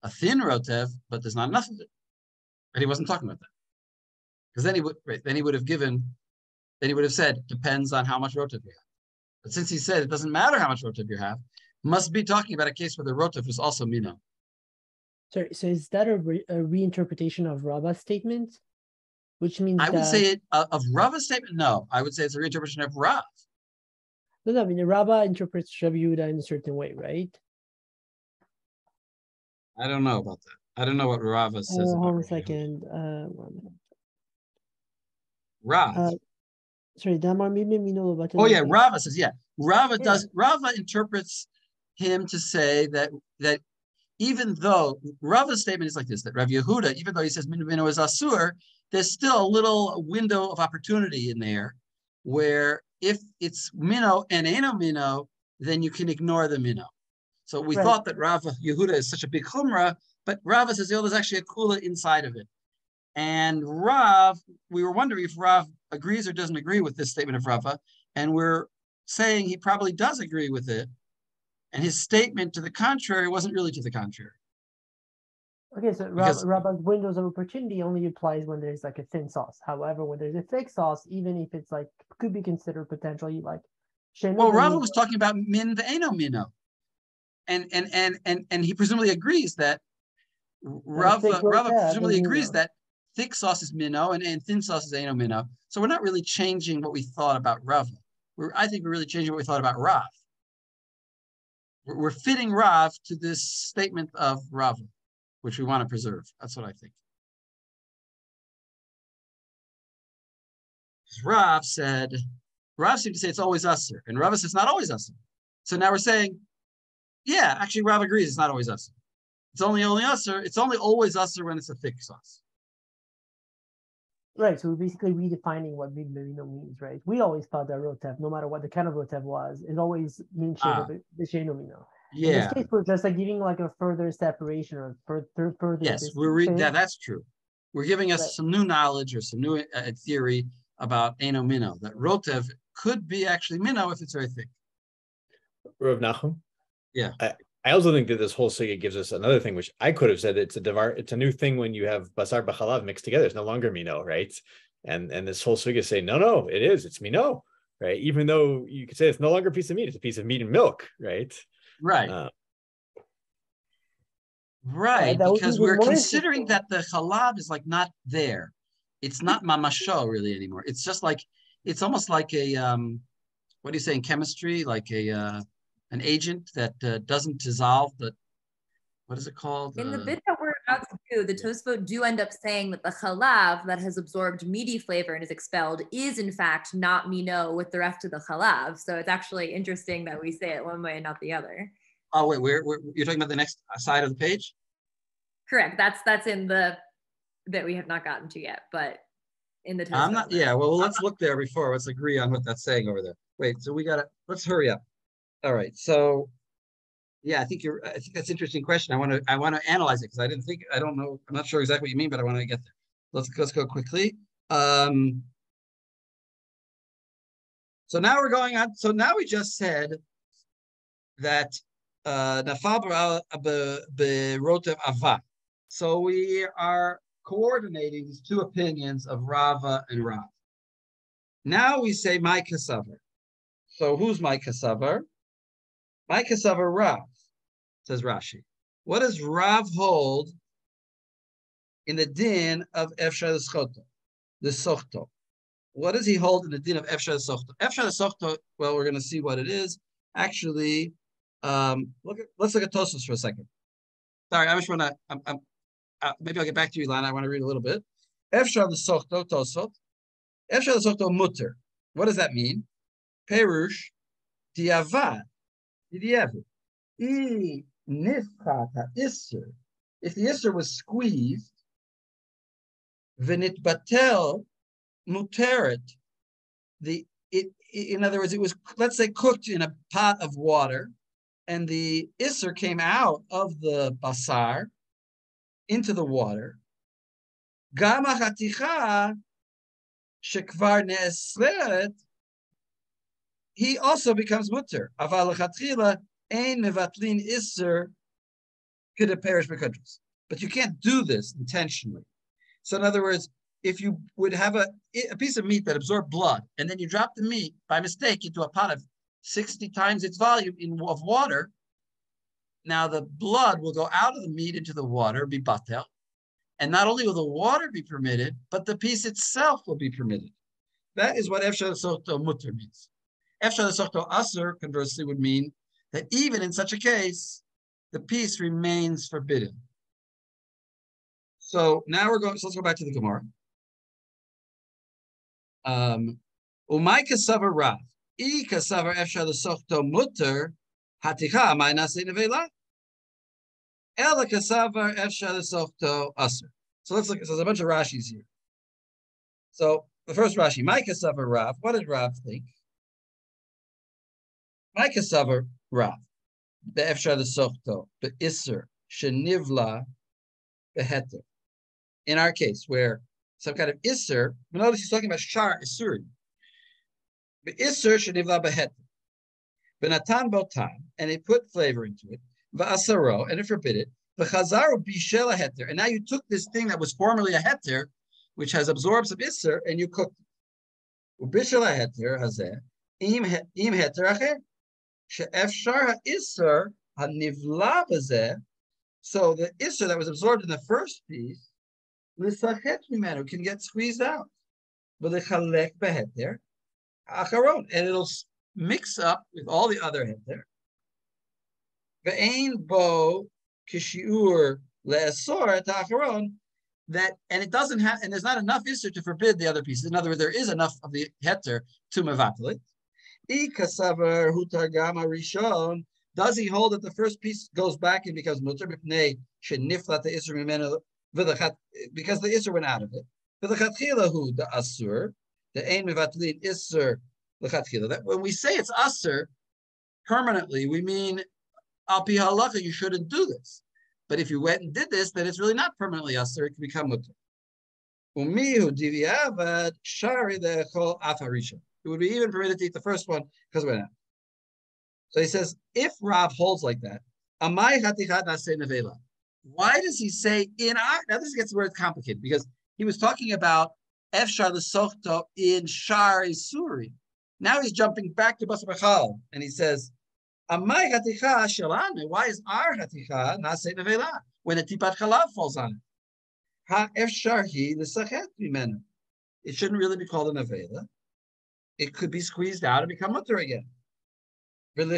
a thin rotev, but there's not enough of it, but he wasn't talking about that, because then he would have said depends on how much rotev you have. But since he said it doesn't matter how much rotev you have, must be talking about a case where the rotev is also minnow. Sorry, so is that a reinterpretation of Rava's statement? Which means I would say it of Rava's statement. No, I would say it's a reinterpretation of Rav. No, I mean Rava interprets Rabbi Yehuda in a certain way, right? I don't know about that. I don't know what Rava says. Hold on a second. Rav. Sorry, Damar Mino. Oh yeah, Rava says Rava interprets him to say that even though Rava's statement is like this, that Rav Yehuda, even though he says Mino is Asur, there's still a little window of opportunity in there where if it's Mino and Eno Mino, then you can ignore the Mino. So we thought that Rav Yehuda is such a big chumrah, but Rava says, there's actually a kula inside of it. And Rav, we were wondering if Rav agrees or doesn't agree with this statement of Rava, and we're saying he probably does agree with it. And his statement to the contrary wasn't really to the contrary. Okay, so Rabba's windows of opportunity only applies when there's like a thin sauce. However, when there's a thick sauce, even if it's like could be considered potentially like. Well, Rabba was talking about min ve'eno mino, and he presumably agrees that Rabba presumably agrees that thick sauce is mino and thin sauce is eno mino. So we're not really changing what we thought about Rabba. I think we're really changing what we thought about Rav. We're fitting Rav to this statement of Rav, which we want to preserve. That's what I think. Rav seemed to say it's always usher, and Rav says it's not always usher. So now we're saying, yeah, actually Rav agrees it's not always usher. It's only usher. It's only always usher when it's a thick sauce. Right, so we're basically redefining what big merino means, right? We always thought that rotev, no matter what the kind of rotev was, it always means the sheno mino. Yeah. In this case, we're just like giving like a further separation or further. Yes, that's true. We're giving us some new knowledge or some new theory about eno mino, that rotev could be actually mino if it's very thick. Rav Nachum? Yeah. I also think that this whole sugya gives us another thing, which I could have said it's a new thing when you have basar b'chalav mixed together. It's no longer mino, right? And this whole sugya say, no, it's mino, right? Even though you could say it's no longer a piece of meat, it's a piece of meat and milk, right? Right. Right, because we're considering that the halav is like not there. It's not mamasho really anymore. It's just like, it's almost like a, what do you say in chemistry? Like an agent that doesn't dissolve, but what is it called? In the bit that we're about to do, the Tosfot do end up saying that the halav that has absorbed meaty flavor and is expelled is in fact not mino with the rest of the halav. So it's actually interesting that we say it one way and not the other. Oh wait, you're talking about the next side of the page? Correct. That's in the that we have not gotten to yet, but in the Tosfot. I'm not. Yeah. Well, let's look there before. Let's agree on what that's saying over there. Wait. So let's hurry up. All right. So, yeah, I think that's an interesting question. I want to analyze it because I don't know. I'm not sure exactly what you mean, but I want to get there. Let's go quickly. So now we're going on. So now we just said that nafal berotev ava. So we are coordinating these two opinions of Rava and Rav. Now we say my kasavar. So who's my kasavar? My kasavar Rav, says Rashi. What does Rav hold in the din of Efshar the Sochto? What does he hold in the din of Efshar the Sochto? Efshar the Sochto, well, we're going to see what it is. Actually, let's look at Tosfos for a second. Sorry, I just want to, maybe I'll get back to you, Ilana. I want to read a little bit. Efshar the Sochto, Tosfot. Efshar the Sochto mutter. What does that mean? Perush diavad. If the isser was squeezed, v'nit batel muteret. In other words, it was, let's say, cooked in a pot of water, and the isser came out of the basar into the water. Gama chaticha shekvar ne'esret. He also becomes mutter. Aval lechatchila ein mevatlin iser could perish b'kudros. But you can't do this intentionally. So in other words, if you would have a piece of meat that absorbed blood, and then you drop the meat by mistake into a pot of 60 times its volume of water, now the blood will go out of the meat into the water, be batel, and not only will the water be permitted, but the piece itself will be permitted. That is what Efshar Sochto mutter means. Efshar Sochto Aser, conversely, would mean that even in such a case, the piece remains forbidden. So now let's go back to the Gemara. Umay kasavar Rav. I kasavar efshar l'sochto mutter haticha amay nase nevela. Ela kasavar efshar l'sochto aser. So let's look. So there's a bunch of Rashis here. So the first Rashi, my kasavar Rav. What did Rav think? My kasavar Rav. Be'efshar l'sochto be'isser shenivla beheter. In our case, where some kind of isser, notice he's talking about shar isurim. Be'isser shenivla beheter. Benatan botam, and he put flavor into it. Va'asaro, and it forbid it. V'chazaru bishel heter. And now you took this thing that was formerly a heter, which has absorbed some isser, and you cooked it. Ubishel heter hazeh im heter acher. She'efshar ha'isser ha'nivla b'zeh. So the isser that was absorbed in the first piece, l'sachet mimenu, can get squeezed out. V'lechalek beheter acharon, and it'll mix up with all the other heter. Ve'ein bo kishiur le'asor ta'acharon, that, and it doesn't have, and there's not enough isser to forbid the other pieces. In other words, there is enough of the heter to mevatel it. Ikasavar hutargama rishon. Does he hold that the first piece goes back and becomes mutar b'pnei sheniflat the isser mimenu v'lechat, because the isser went out of it. V'lechatchila hu the asur the ein mevatlin isser lechatchila. That when we say it's asur permanently, we mean al pi halacha you shouldn't do this. But if you went and did this, then it's really not permanently asur. It can become mutar. Umihu diviavad shari le'echol afarisha. It would be even permitted to eat the first one because we're not. So he says, if Rav holds like that, amai chatichat naseh nevela. Why does he say in our? Now this gets where it's complicated because he was talking about efshar l'sochto in shar isuri. Now he's jumping back to basar b'chal and he says, amai chaticha shelanu. Why is our chaticha naseh nevela when the tipat halav falls on it? Ha efshar hi l'sachet mimenu. It shouldn't really be called a nevela. It could be squeezed out and become mutter again. Right?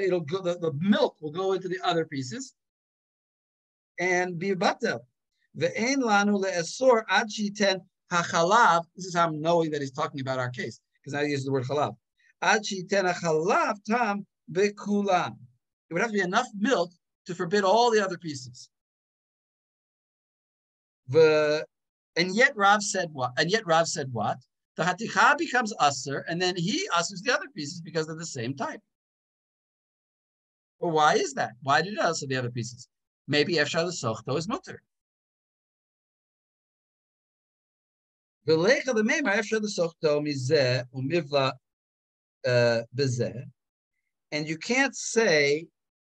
It'll go. The milk will go into the other pieces and be batel. Ve'ein lanu le'esor ad shiten hachalav. This is how I'm knowing that he's talking about our case because now he uses the word chalav. Ad shiten hachalav tam bekulam. It would have to be enough milk to forbid all the other pieces. And yet Rav said what? The haticha becomes aser, and then he asers the other pieces because they're the same type. Well, why is that? Why did it aser the other pieces? Maybe efshar l'sochto is mutter. V'leicha l'meimar efshar l'sochto mizeh umivla bezeh, and you can't say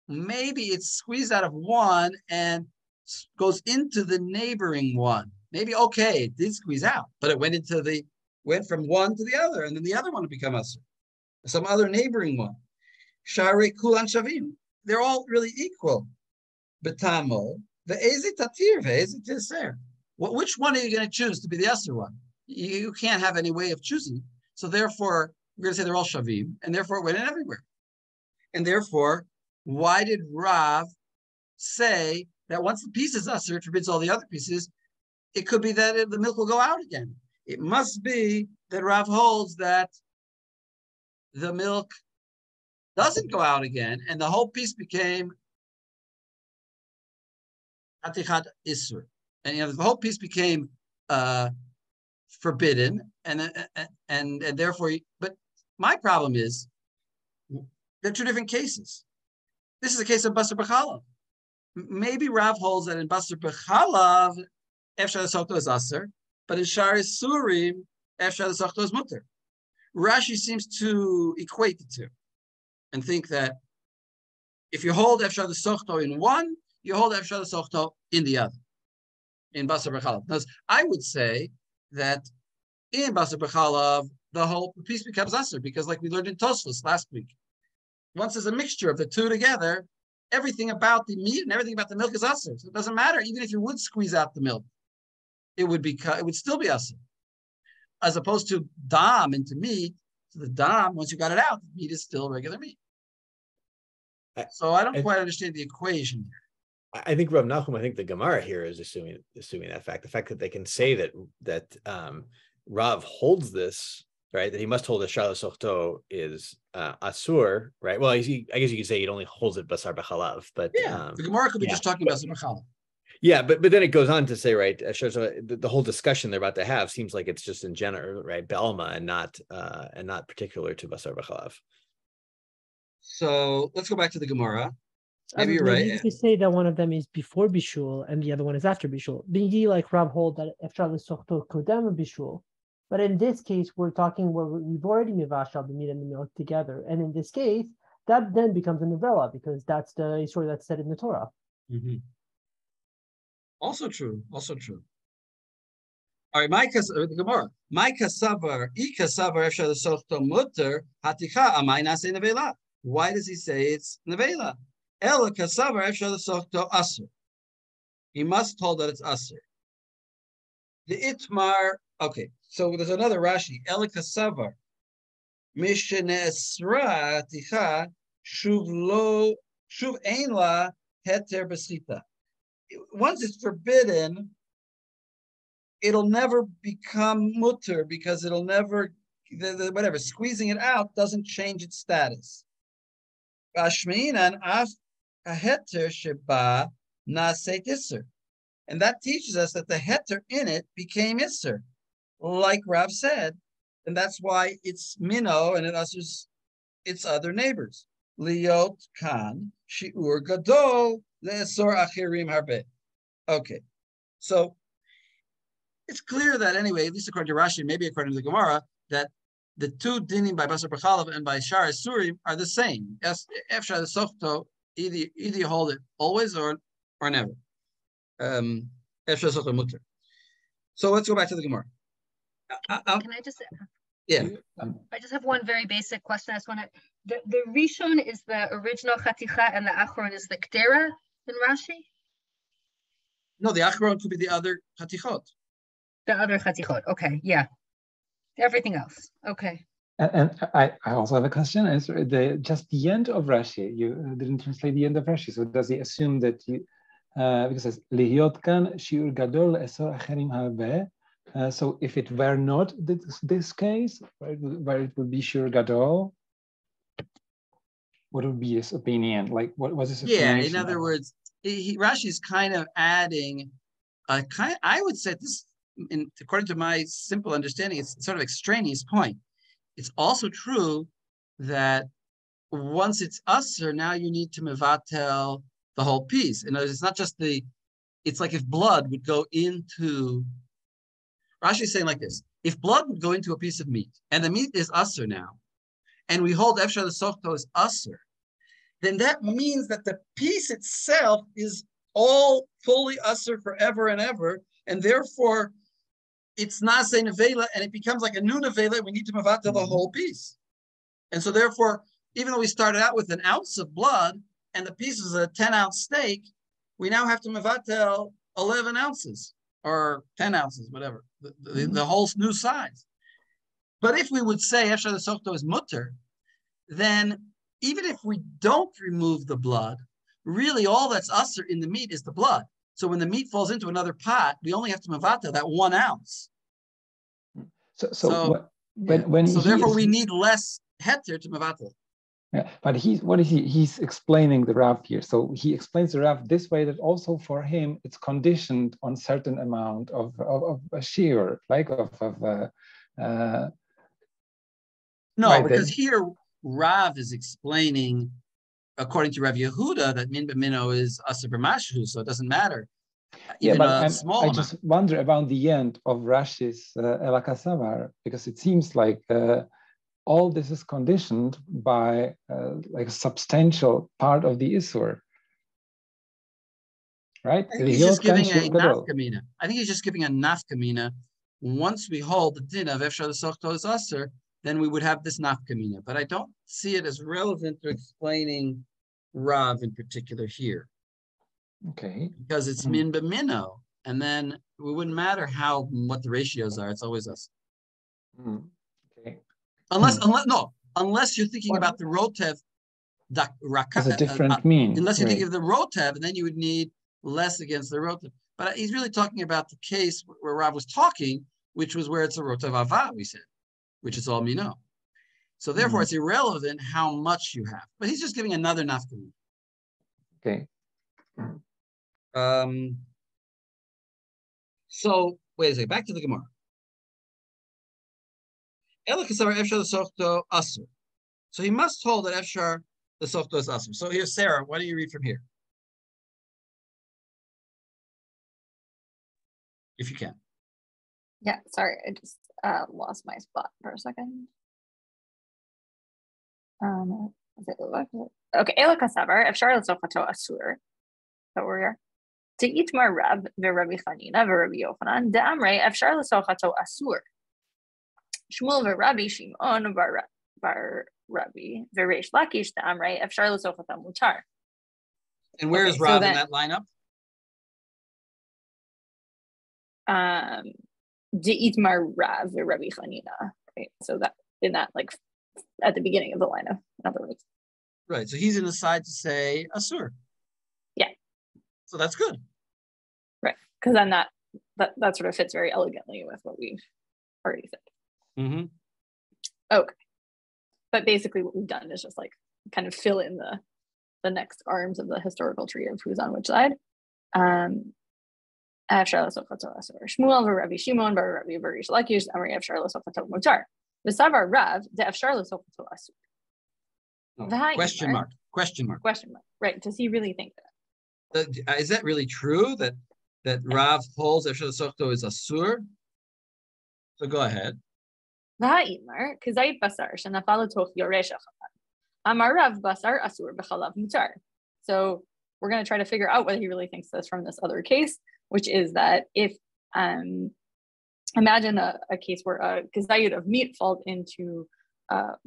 maybe it's squeezed out of one and goes into the neighboring one. Maybe okay, it did squeeze out, but it went from one to the other, and then the other one would become aser, some other neighboring one. Shari kulan shavim, they're all really equal. Betamo ve'ezi tatir ve'ezi tiser. Which one are you going to choose to be the aser one? You can't have any way of choosing. So therefore, we're going to say they're all shavim, and therefore it went in everywhere. And therefore, why did Rav say that once the piece is aser, it forbids all the other pieces? It could be that the milk will go out again. It must be that Rav holds that the milk doesn't go out again, and the whole piece became hatichat isur, and the whole piece became forbidden, and therefore. But my problem is they're two different cases. This is a case of basar b'chalav. Maybe Rav holds that in basar b'chalav efshar l'sochto is aser, but in shar isurim efshar l'sochto is mutter. Rashi seems to equate the two and think that if you hold efshar l'sochto in one, you hold efshar l'sochto in the other, in basar b'chalav. Because I would say that in basar b'chalav, the whole piece becomes aser, because like we learned in Tosfos last week, once there's a mixture of the two together, everything about the meat and everything about the milk is aser. So it doesn't matter, even if you would squeeze out the milk, it would still be aser. As opposed to dam into meat, so the dam, once you got it out, the meat is still regular meat. So I don't quite understand the equation here. I think Rav Nachum, I think the Gemara here is assuming that fact. The fact that they can say that Rav holds this, right? That he must hold a Shara Sochto is Asur, right? Well, I guess you could say he only holds it Basar B'Chalav, but the Gemara could be just talking about Basar B'Chalav. Yeah, but then it goes on to say, right, the whole discussion they're about to have seems like it's just in general, right, Be'alma, and not particular to Basar B'Chalav. So let's go back to the Gemara. Maybe you're right. You could say that one of them is before Bishul and the other one is after Bishul. Maybe like Rav hold that Efshar L'Sochto Kodem Bishul. But in this case, we're talking where we've already Mivashal the meat and the milk together. And in this case, that then becomes a novella because that's the story that's said in the Torah. Mm-hmm. Also true. All right, the Gemara. My kasavar, ikasavar Efshar L'Sochto Mutter, Haticha Amai Nase Nevela. Why does he say it's Nevela? Ela kasavar Efshar L'Sochto Asur. He must hold that it's Asur. The Itmar, okay, so there's another Rashi. Ela kasavar Mishenesra Ticha Shuv Ein La Heter B'Schita. Once it's forbidden, it'll never become mutter because it'll never, whatever, squeezing it out doesn't change its status. And that teaches us that the heter in it became isser, like Rav said, and that's why it's minnow and it ushers its other neighbors. Liot kan shiur gadol le'esor achirim harbe. Okay, so it's clear that anyway, at least according to Rashi, maybe according to the Gemara, that the two dinim by Basar B'Chalav and by Shar Surim are the same. Efshar L'Sochto, either you hold it always or never. Efshar L'Sochto Mutter. So let's go back to the Gemara. Can I just? Yeah. I just have one very basic question. I just want to. The Rishon is the original Chaticha and the Achron is the Ktera in Rashi? No, the Achron could be the other Chatichot. The other Chatichot. Okay, yeah. Everything else. Okay. And I also have a question. Is just the end of Rashi? You didn't translate the end of Rashi. So does he assume that because it says Lihiot kan shiur gadol esor acherim harbe? So if it were not this case, where it would be shiur gadol, what would be his opinion? Like, what was his opinion? Yeah, in other words, Rashi's kind of adding I would say this, according to my simple understanding, it's sort of extraneous point. It's also true that once it's usher, now you need to mevatel the whole piece. In other words, it's not just it's like if blood would go into, Rashi is saying like this, if blood would go into a piece of meat, and the meat is usher now, and we hold Efshar L'Sochto as usher, then that means that the piece itself is all fully usher forever and ever, and therefore it's nase nevela, and it becomes like a new nevela. We need to mevatel the whole piece, and so therefore, even though we started out with an ounce of blood and the piece is a 10-ounce steak, we now have to mevatel 11 ounces or 10 ounces, whatever, the whole new size. But if we would say Efshar L'Sochto is mutter, then even if we don't remove the blood, really all that's usher in the meat is the blood. So when the meat falls into another pot, we only have to mevatel that 1 ounce. So therefore we need less heter to mevatel. Yeah, but he's explaining the Rav here. So he explains the Rav this way, that also for him it's conditioned on certain amount of a shear, like no, right, because here Rav is explaining, according to Rav Yehuda, that min b'mino is aser b'mashu, so it doesn't matter. Yeah, but I just wonder about the end of Rashi's Ela Kasavar, because it seems like all this is conditioned by like a substantial part of the Isur, right? I think he's just giving a nafkamina. I think he's just giving a nafkamina. Once we hold the din of Efshar L'Sochto is Asur, then we would have this nafkamina. But I don't see it as relevant to explaining Rav in particular here. Okay. Because it's min b'mino, and then it wouldn't matter what the ratios are. It's always us. Okay. Unless you're thinking about the rotev, as a different mean. Unless you're thinking of the rotev, and then you would need less against the rotav. But he's really talking about the case where Rav was talking, which was where it's a rotav ava, we said, which is all mino. So therefore, it's irrelevant how much you have. But he's just giving another nafkamina. Okay. So wait a second. Back to the Gemara. So he must hold that Efshar the Softo is asur. So here's Sarah. Why don't you read from here, if you can? Yeah, sorry, I just lost my spot for a second. Okay, Ela Kasavar, Efshar L'Sofato Asur. So we're here. To eat more Rav, Rabbi Chanina, Rabbi Yochanan, D'amrei, Efshar L'Sofato Asur. Shmuel Rabbi Shimon Bar Rabbi, V'Reish Lakish, D'amrei, Efshar L'Sofato Mutar. And where is Rav in that lineup? De'itmar Rav Rabbi Chanina, right? So that in that, like, at the beginning of the lineup, in other words. Right. So he's in the side to say asur. Yeah. So that's good. Right. Because then that sort of fits very elegantly with what we've already said. Mm-hmm. Okay. But basically what we've done is just like kind of fill in the next arms of the historical tree of who's on which side. Shmuel Rabbi Shimon Bar Rabbi V'Reish Lakish Amri Efshar L'Sofato Mutar. V'Savar Rav De Efshar L'Sofato Asur. Question mark. Right? Does he really think that? Is that really true that Rav holds Efshar L'Sofato is asur? So go ahead. V'ha'imar K'zayit Basar Shenafal L'Toch Yoresh Hachalav. Amar Rav Basar Asur B'Chalav Mutar. So we're going to try to figure out whether he really thinks this from this other case, which is that if imagine a case where a kazayut of meat falls into a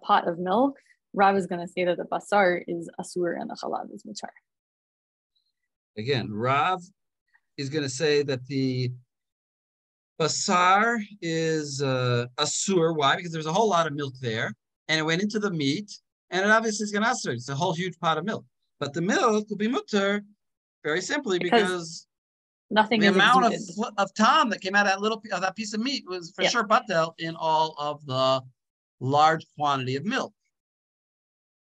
pot of milk, Rav is going to say that the basar is asur and the halav is mutar. Again, Rav is going to say that the basar is asur. Why? Because there's a whole lot of milk there, and it went into the meat, and it obviously is going to asur. It's a whole huge pot of milk. But the milk will be mutar very simply because nothing the amount of time that came out of that piece of meat was for sure batel in all of the large quantity of milk.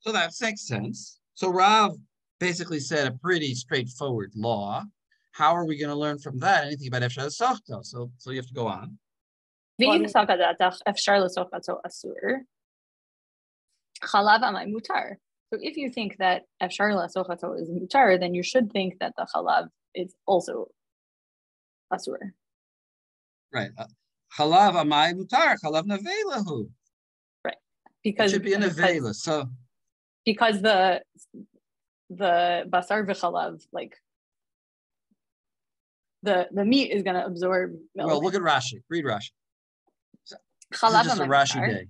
So that makes sense. So Rav basically said a pretty straightforward law. How are we going to learn from that anything about Efshar L'Sofato? So you have to go on. So if you think that Efshar L'Sofato is mutar, then you should think that the halav is also asur. Right. Halav amai mutar, halav nevelahu. Right. Because it should be a nevela. So because the basar v'chalav, like the meat is going to absorb milk. Well, look at Rashi. Read Rashi. Chalav is just a Rashi day.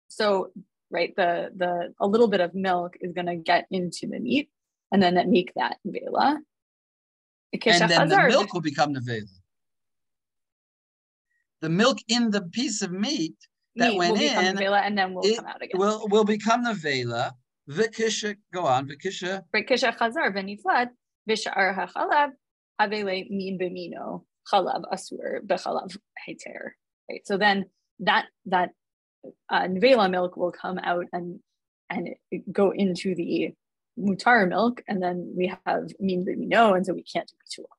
So, right, the a little bit of milk is going to get into the meat, and then make that nevela. And then the milk will become nevela. The milk in the piece of meat that went in, nevela, and then will come out again. Will become nevela. V'kisha, go on. V'kisha. V'kisha chazar v'niflat v'sha'ar ha'chalav havele min b'mino. Halav asur b'chalav heter. Right. So then that nevela milk will come out and go into the mutar milk, and then we have min b'mino, and so we can't do bitul.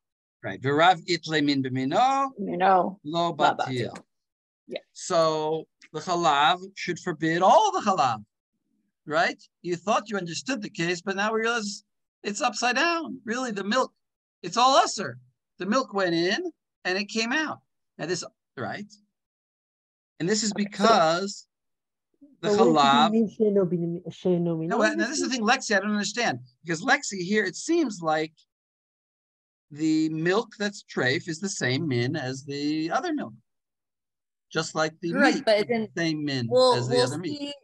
Right. V'rav itle min b'mino. Mino lo batil. Yeah. So the halav should forbid all the halav. Right. You thought you understood the case, but now we realize it's upside down. Really, the milk, it's all usher. The milk went in and it came out. Now this, right? And this is because the halav. Now this is the thing, Lexi, I don't understand. Because Lexi here, it seems like the milk that's treif is the same min as the other milk. Just like the meat, but the same min as the other meat.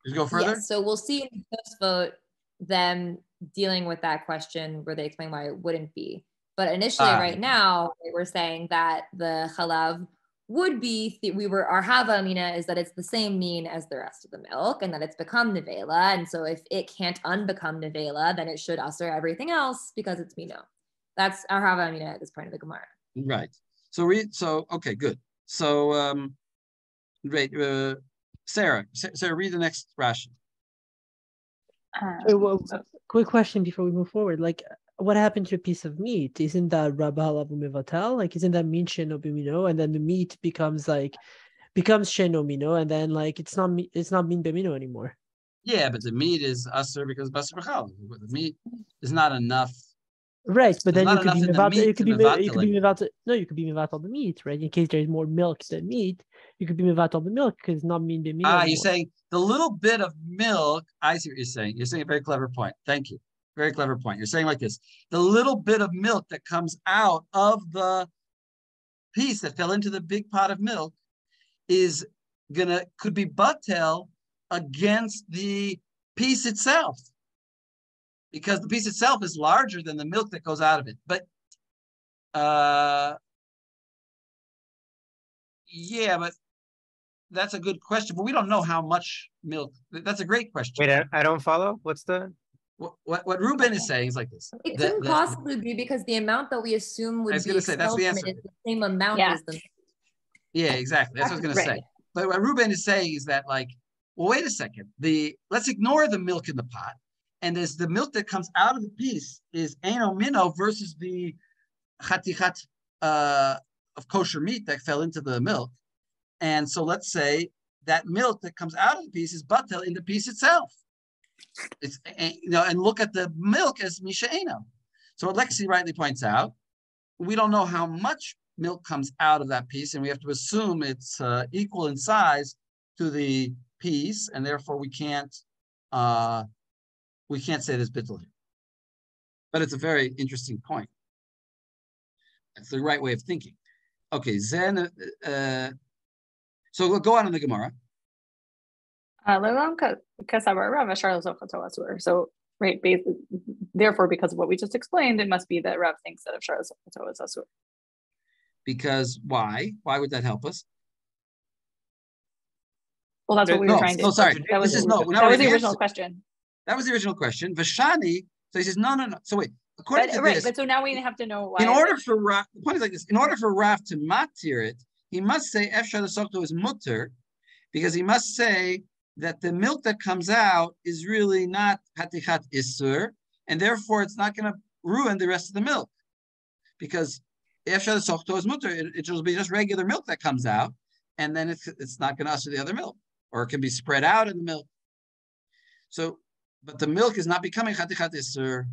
Just go further? Yes, so we'll see in the first vote them dealing with that question where they explain why it wouldn't be. But initially, right now, we're saying that the halav would be, our hava amina is that it's the same mean as the rest of the milk and that it's become nevela. And so if it can't unbecome nevela, then it should usher everything else because it's mino. That's our hava amina at this point of the Gemara. Right. So okay, good. So, great. Sarah, read the next Rashi. Quick question before we move forward. Like, what happened to a piece of meat? Isn't that Rabba Halav Umevatal? Like, isn't that min sheno bimino? And then the meat becomes sheno mino, and then like it's not min bimino anymore. Yeah, but the meat is usher because basar b'chal. The meat is not enough. Right, but then you could be mevatel. You could be mevatel. No, you could be mevatel the meat, right? In case there's more milk than meat, you could be mevatel the milk because it's not min bimino. You're saying the little bit of milk. I see what you're saying. You're saying a very clever point. Thank you. Very clever point. You're saying like this: the little bit of milk that comes out of the piece that fell into the big pot of milk could be batel against the piece itself, because the piece itself is larger than the milk that goes out of it. But yeah, but that's a good question. But we don't know how much milk. That's a great question. Wait, I don't follow. What's the... What Ruben is saying is like this. It couldn't possibly be because the amount that we assume would be that's the answer. Is the same amount as the... Yeah, exactly. That's what I was going to say. But what Ruben is saying is that, like, well, wait a second. Let's ignore the milk in the pot. And there's the milk that comes out of the piece is Eino Mino versus the chatichat of kosher meat that fell into the milk. And so let's say that milk that comes out of the piece is batel in the piece itself. It's, and look at the milk as Misha Eino. So what Lexi rightly points out, we don't know how much milk comes out of that piece, and we have to assume it's equal in size to the piece, and therefore we can't say this bittul here. But it's a very interesting point. It's the right way of thinking. Okay, then so we'll go on in the Gemara. So right, therefore, because of what we just explained, it must be that Rav thinks that Afshar is asur. Because why? Why would that help us? Well, that's what we were trying to. No, sorry. That was the original question. That was the original question. Vashani. So he says no. So wait. According to this, but so now we have to know why. In order for Rav, the point is like this. In order for Rav to matir it, he must say Efshar l'sokto is mutter, because he must say that the milk that comes out is really not hatichat isur, and therefore it's not going to ruin the rest of the milk, because Efshar l'sokto is mutter. It will be just regular milk that comes out, and then it's not going to usher the other milk, or it can be spread out in the milk. So, but the milk is not becoming hatichat isur.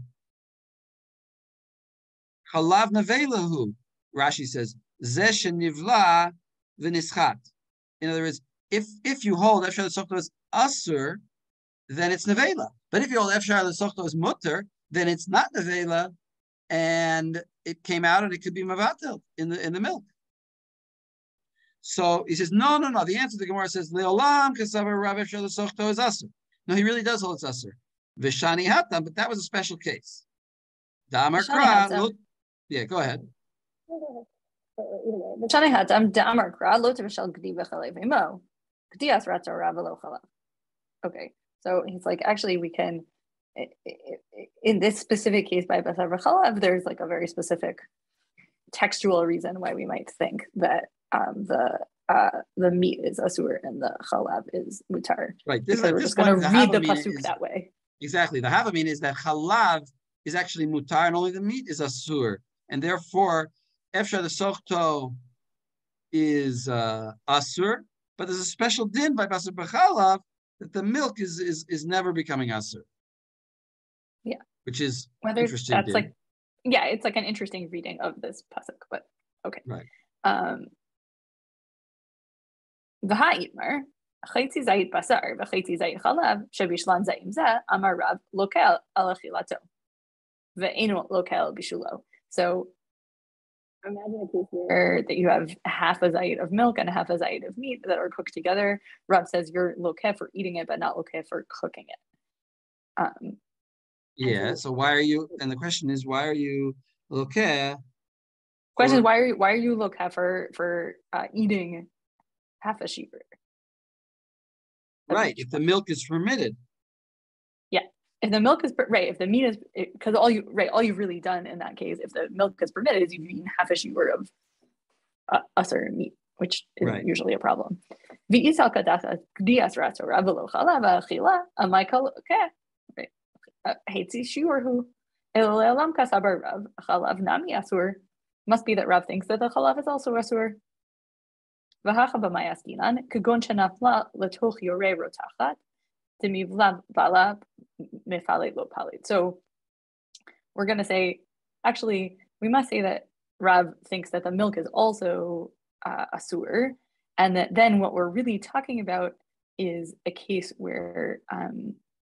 Halav nevelahu, Rashi says, zeh shenivla v'nischat. In other words, if you hold Efshar l'sokto as asur, then it's nevela. But if you hold Efshar l'sokto as mutter, then it's not nevela, and it came out and it could be mavatel in the milk. So he says, no. The answer to the Gemara says, leolam kasavar Rav Efshar l'sokto is asur. No, he really does hold it's asur. V'shani hatam, but that was a special case. Damar kra, look. Yeah, go ahead. Okay, so he's like, actually, we can, in this specific case by basar v'chalav, there's like a very specific textual reason why we might think that the meat is asur and the chalav is mutar. Right. We're just going to read the pasuk that way. Exactly. The havamina is that chalav is actually mutar and only the meat is asur. And therefore, Efshar l'sokto is asur, but there's a special din by basar b'chalav that the milk is never becoming asur. Yeah, which is whether interesting. That's din. Like, yeah, it's like an interesting reading of this pasuk, but okay. Right. V'ha'itmar chaytzi zayit basar v'chaytzi zayit chalav shebishlan zayim zeh amar Rav lokel al achilato ve'enu lokel bishulo. So imagine a case where that you have half a zayit of milk and half a zayit of meat that are cooked together. Rav says you're lokeh for eating it, but not lokeh for cooking it. Yeah. So why are you? And the question is, why are you lokeh Question is, why are you loka for eating half a sheep? Right, if the milk is permitted. Yeah, if the milk is right, if the meat is, because all you've really done in that case, if the milk is permitted, is you've eaten half a shiur of a certain meat, which is usually a problem. Must be that Rav thinks that the Halav is also asur. So we're going to say, actually, we must say that Rav thinks that the milk is also asur, and that then what we're really talking about is a case where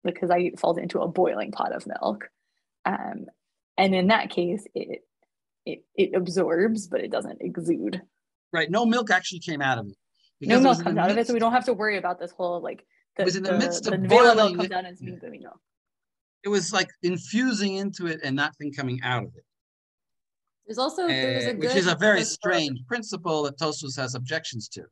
the kazayit falls into a boiling pot of milk, and in that case, it absorbs, but it doesn't exude. Right, no milk actually came out of it. No milk comes out of it, so we don't have to worry about this whole like. It was in the midst of boiling. Milk comes out as it was like infusing into it and nothing coming out of it. There's a which is a very strange principle that Tosfos has objections to.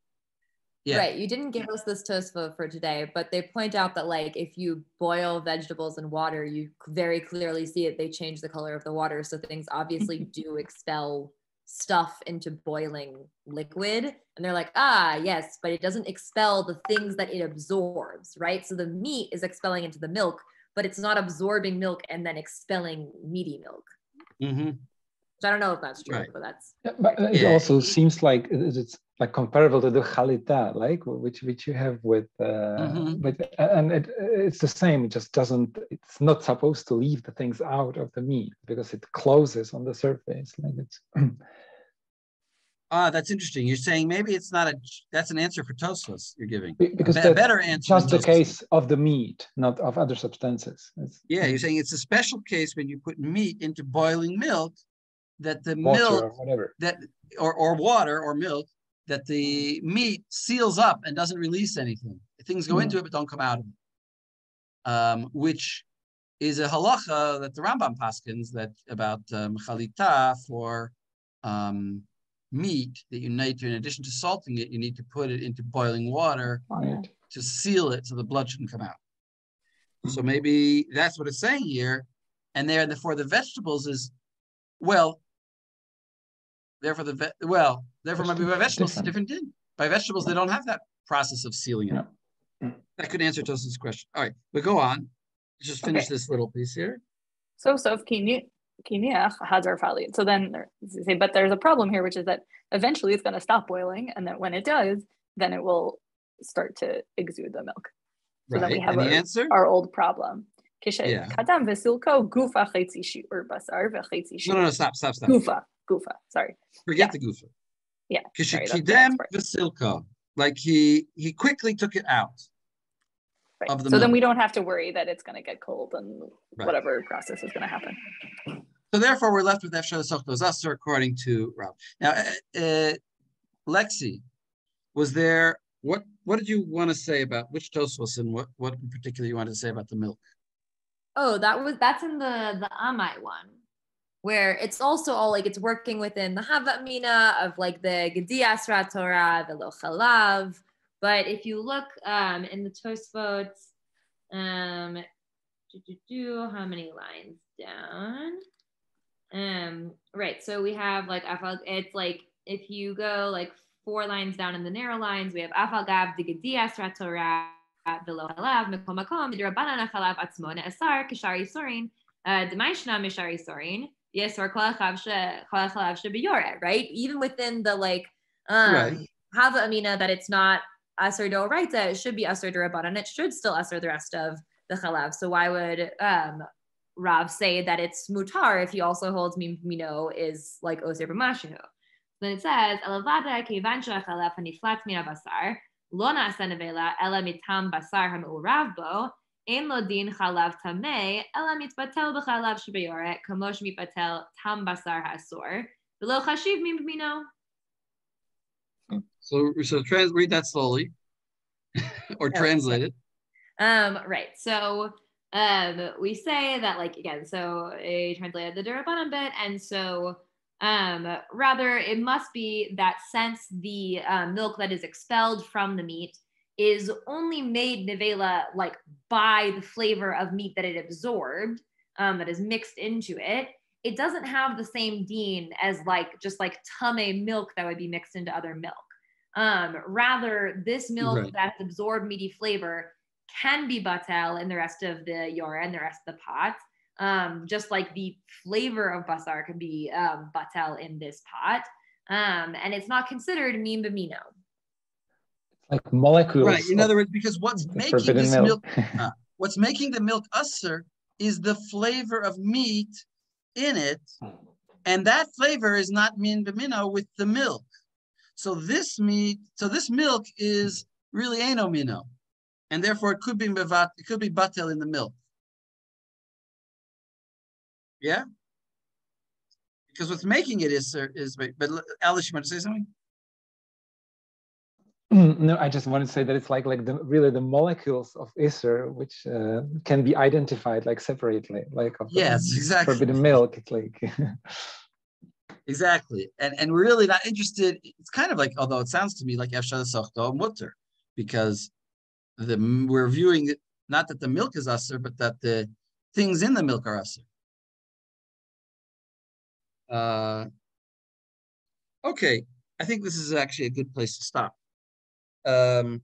Yeah. Right. You didn't give us this Tosfos for today, but they point out that like if you boil vegetables in water, you very clearly see it. They change the color of the water, so things obviously do expel stuff into boiling liquid, and they're like, yes, but it doesn't expel the things that it absorbs, right? So the meat is expelling into the milk, but it's not absorbing milk and then expelling meaty milk. Mm-hmm. So I don't know if that's true, but that's. Yeah, but it also seems like it's like comparable to the chalita, like which you have with, but it's the same. It just doesn't. It's not supposed to leave the things out of the meat because it closes on the surface, like it's. That's interesting. You're saying maybe it's not that's an answer for Tosfos you're giving. Because a better answer. Just the case of the meat, not of other substances. You're saying it's a special case when you put meat into boiling milk, that the water milk or whatever or water or milk, that the meat seals up and doesn't release anything. Things go into it but don't come out of it. Which is a halacha that the Rambam paskins that about chalita for meat, that you need to, in addition to salting it, you need to put it into boiling water to seal it so the blood shouldn't come out. So maybe that's what it's saying here. And therefore the vegetables is, therefore maybe by vegetables it's a different thing. By vegetables, they don't have that process of sealing it. That could answer Tosfos' question. All right, but go on. Let's just finish this little piece here. So then, but there's a problem here, which is that eventually it's going to stop boiling, and that when it does, then it will start to exude the milk. So then we have our old problem. No, stop. Gufa, sorry. Forget the gufa. Yeah. Kishikidem v'silko. Like he quickly took it out. Right. Of the so milk. then we don't have to worry that it's going to get cold and whatever process is going to happen. So therefore, we're left with Efshar Sochtos Asur according to Rav. Now, Lexi, was there what did you want to say about which Tosfos and what in particular you wanted to say about the milk? Oh, that's in the Amai one, where it's also all like it's working within the Hava Mina of like the Gedi Asra Torah, the Lo Halav. But if you look in the Tosfot, how many lines down? Right, so we have like it's like if you go like 4 lines down in the narrow lines, we have Afal Gav the Gedi Asra Torah. V'lo halav mekom makom midrabanan halav atzmo ne'asar k'shari sorin d'maishna mishari sorin yesor kol halav shebiyoret. Right, even within the like hava amina that it's not asar d'oraita, it should be asar d'rabanan. It should still asar the rest of the halav. So why would Rav say that it's mutar if he also holds mino is like oser b'mashihu? Then it says elavada keivan shehalav haniflat min habasar. Lo na'asa nevela ela mitam basar ha'me'urav bo, ein lo din chalav tameh ela mitbatel b'chalav shebeyoret kamosh mitbatel tam basar ha'asor v'lo chashiv mimino. So read that slowly, or translate it. Right. So we say that like again. So I translated the Durabanan bit, and so Rather, it must be that since the milk that is expelled from the meat is only made nevela like by the flavor of meat that it absorbed, that is mixed into it, it doesn't have the same deen as just like tameh milk that would be mixed into other milk. Rather, this milk that has absorbed meaty flavor can be batel in the rest of the yoreh and the rest of the pot. Just like the flavor of basar can be batel in this pot. And it's not considered min b'mino. Like molecules. Right. In other words, because what's making this milk what's making the milk usher is the flavor of meat in it, and that flavor is not min b'mino with the milk. So this milk is really eino mino, and therefore it could be batel in the milk. Yeah, because what's making it is. But Alice, you want to say something? No, I just want to say that it's like the molecules of Isser, which can be identified like separately, like of exactly. Forbidden milk. It's like exactly, and we're really not interested. It's kind of like, although it sounds to me like efshar sochto mutter, because we're viewing it not that the milk is usher, but that the things in the milk are usher. Okay, I think this is actually a good place to stop. It's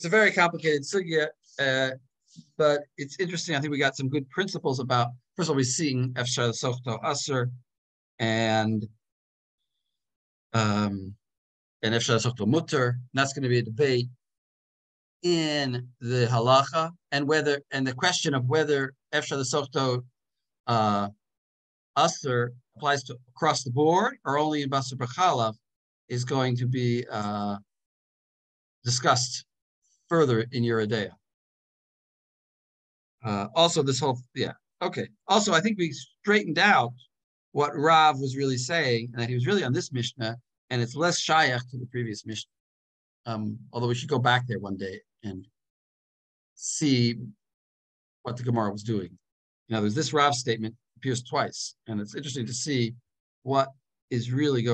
a very complicated sugya, but it's interesting. I think we got some good principles about. First of all, we're seeing efshar sochto aser and efshar sochto mutter. That's going to be a debate in the halacha and the question of whether efshar sochto aser applies to across the board or only in basar b'chalav is going to be discussed further in Yoreh Deah. Also, this whole, okay. Also, I think we straightened out what Rav was really saying, and that he was really on this Mishnah, and it's less shayach to the previous Mishnah. Although we should go back there one day and see what the Gemara was doing. There's this Rav statement appears twice, and it's interesting to see what is really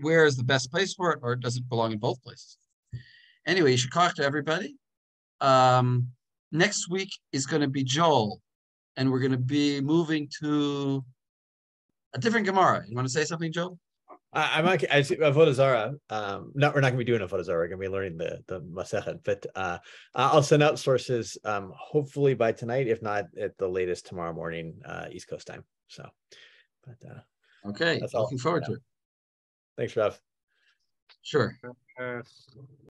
where is the best place for it, or does it belong in both places? Anyway, you should talk to everybody. Next week is going to be Joel, and we're going to be moving to a different Gemara. You want to say something, Joel? I see Avodah Zarah. We're not going to be doing Avodah Zarah. We're going to be learning the Masechet, but I'll send out sources hopefully by tonight, if not at the latest tomorrow morning, East Coast time. So, but okay, looking forward to it. Thanks, Rav. Sure.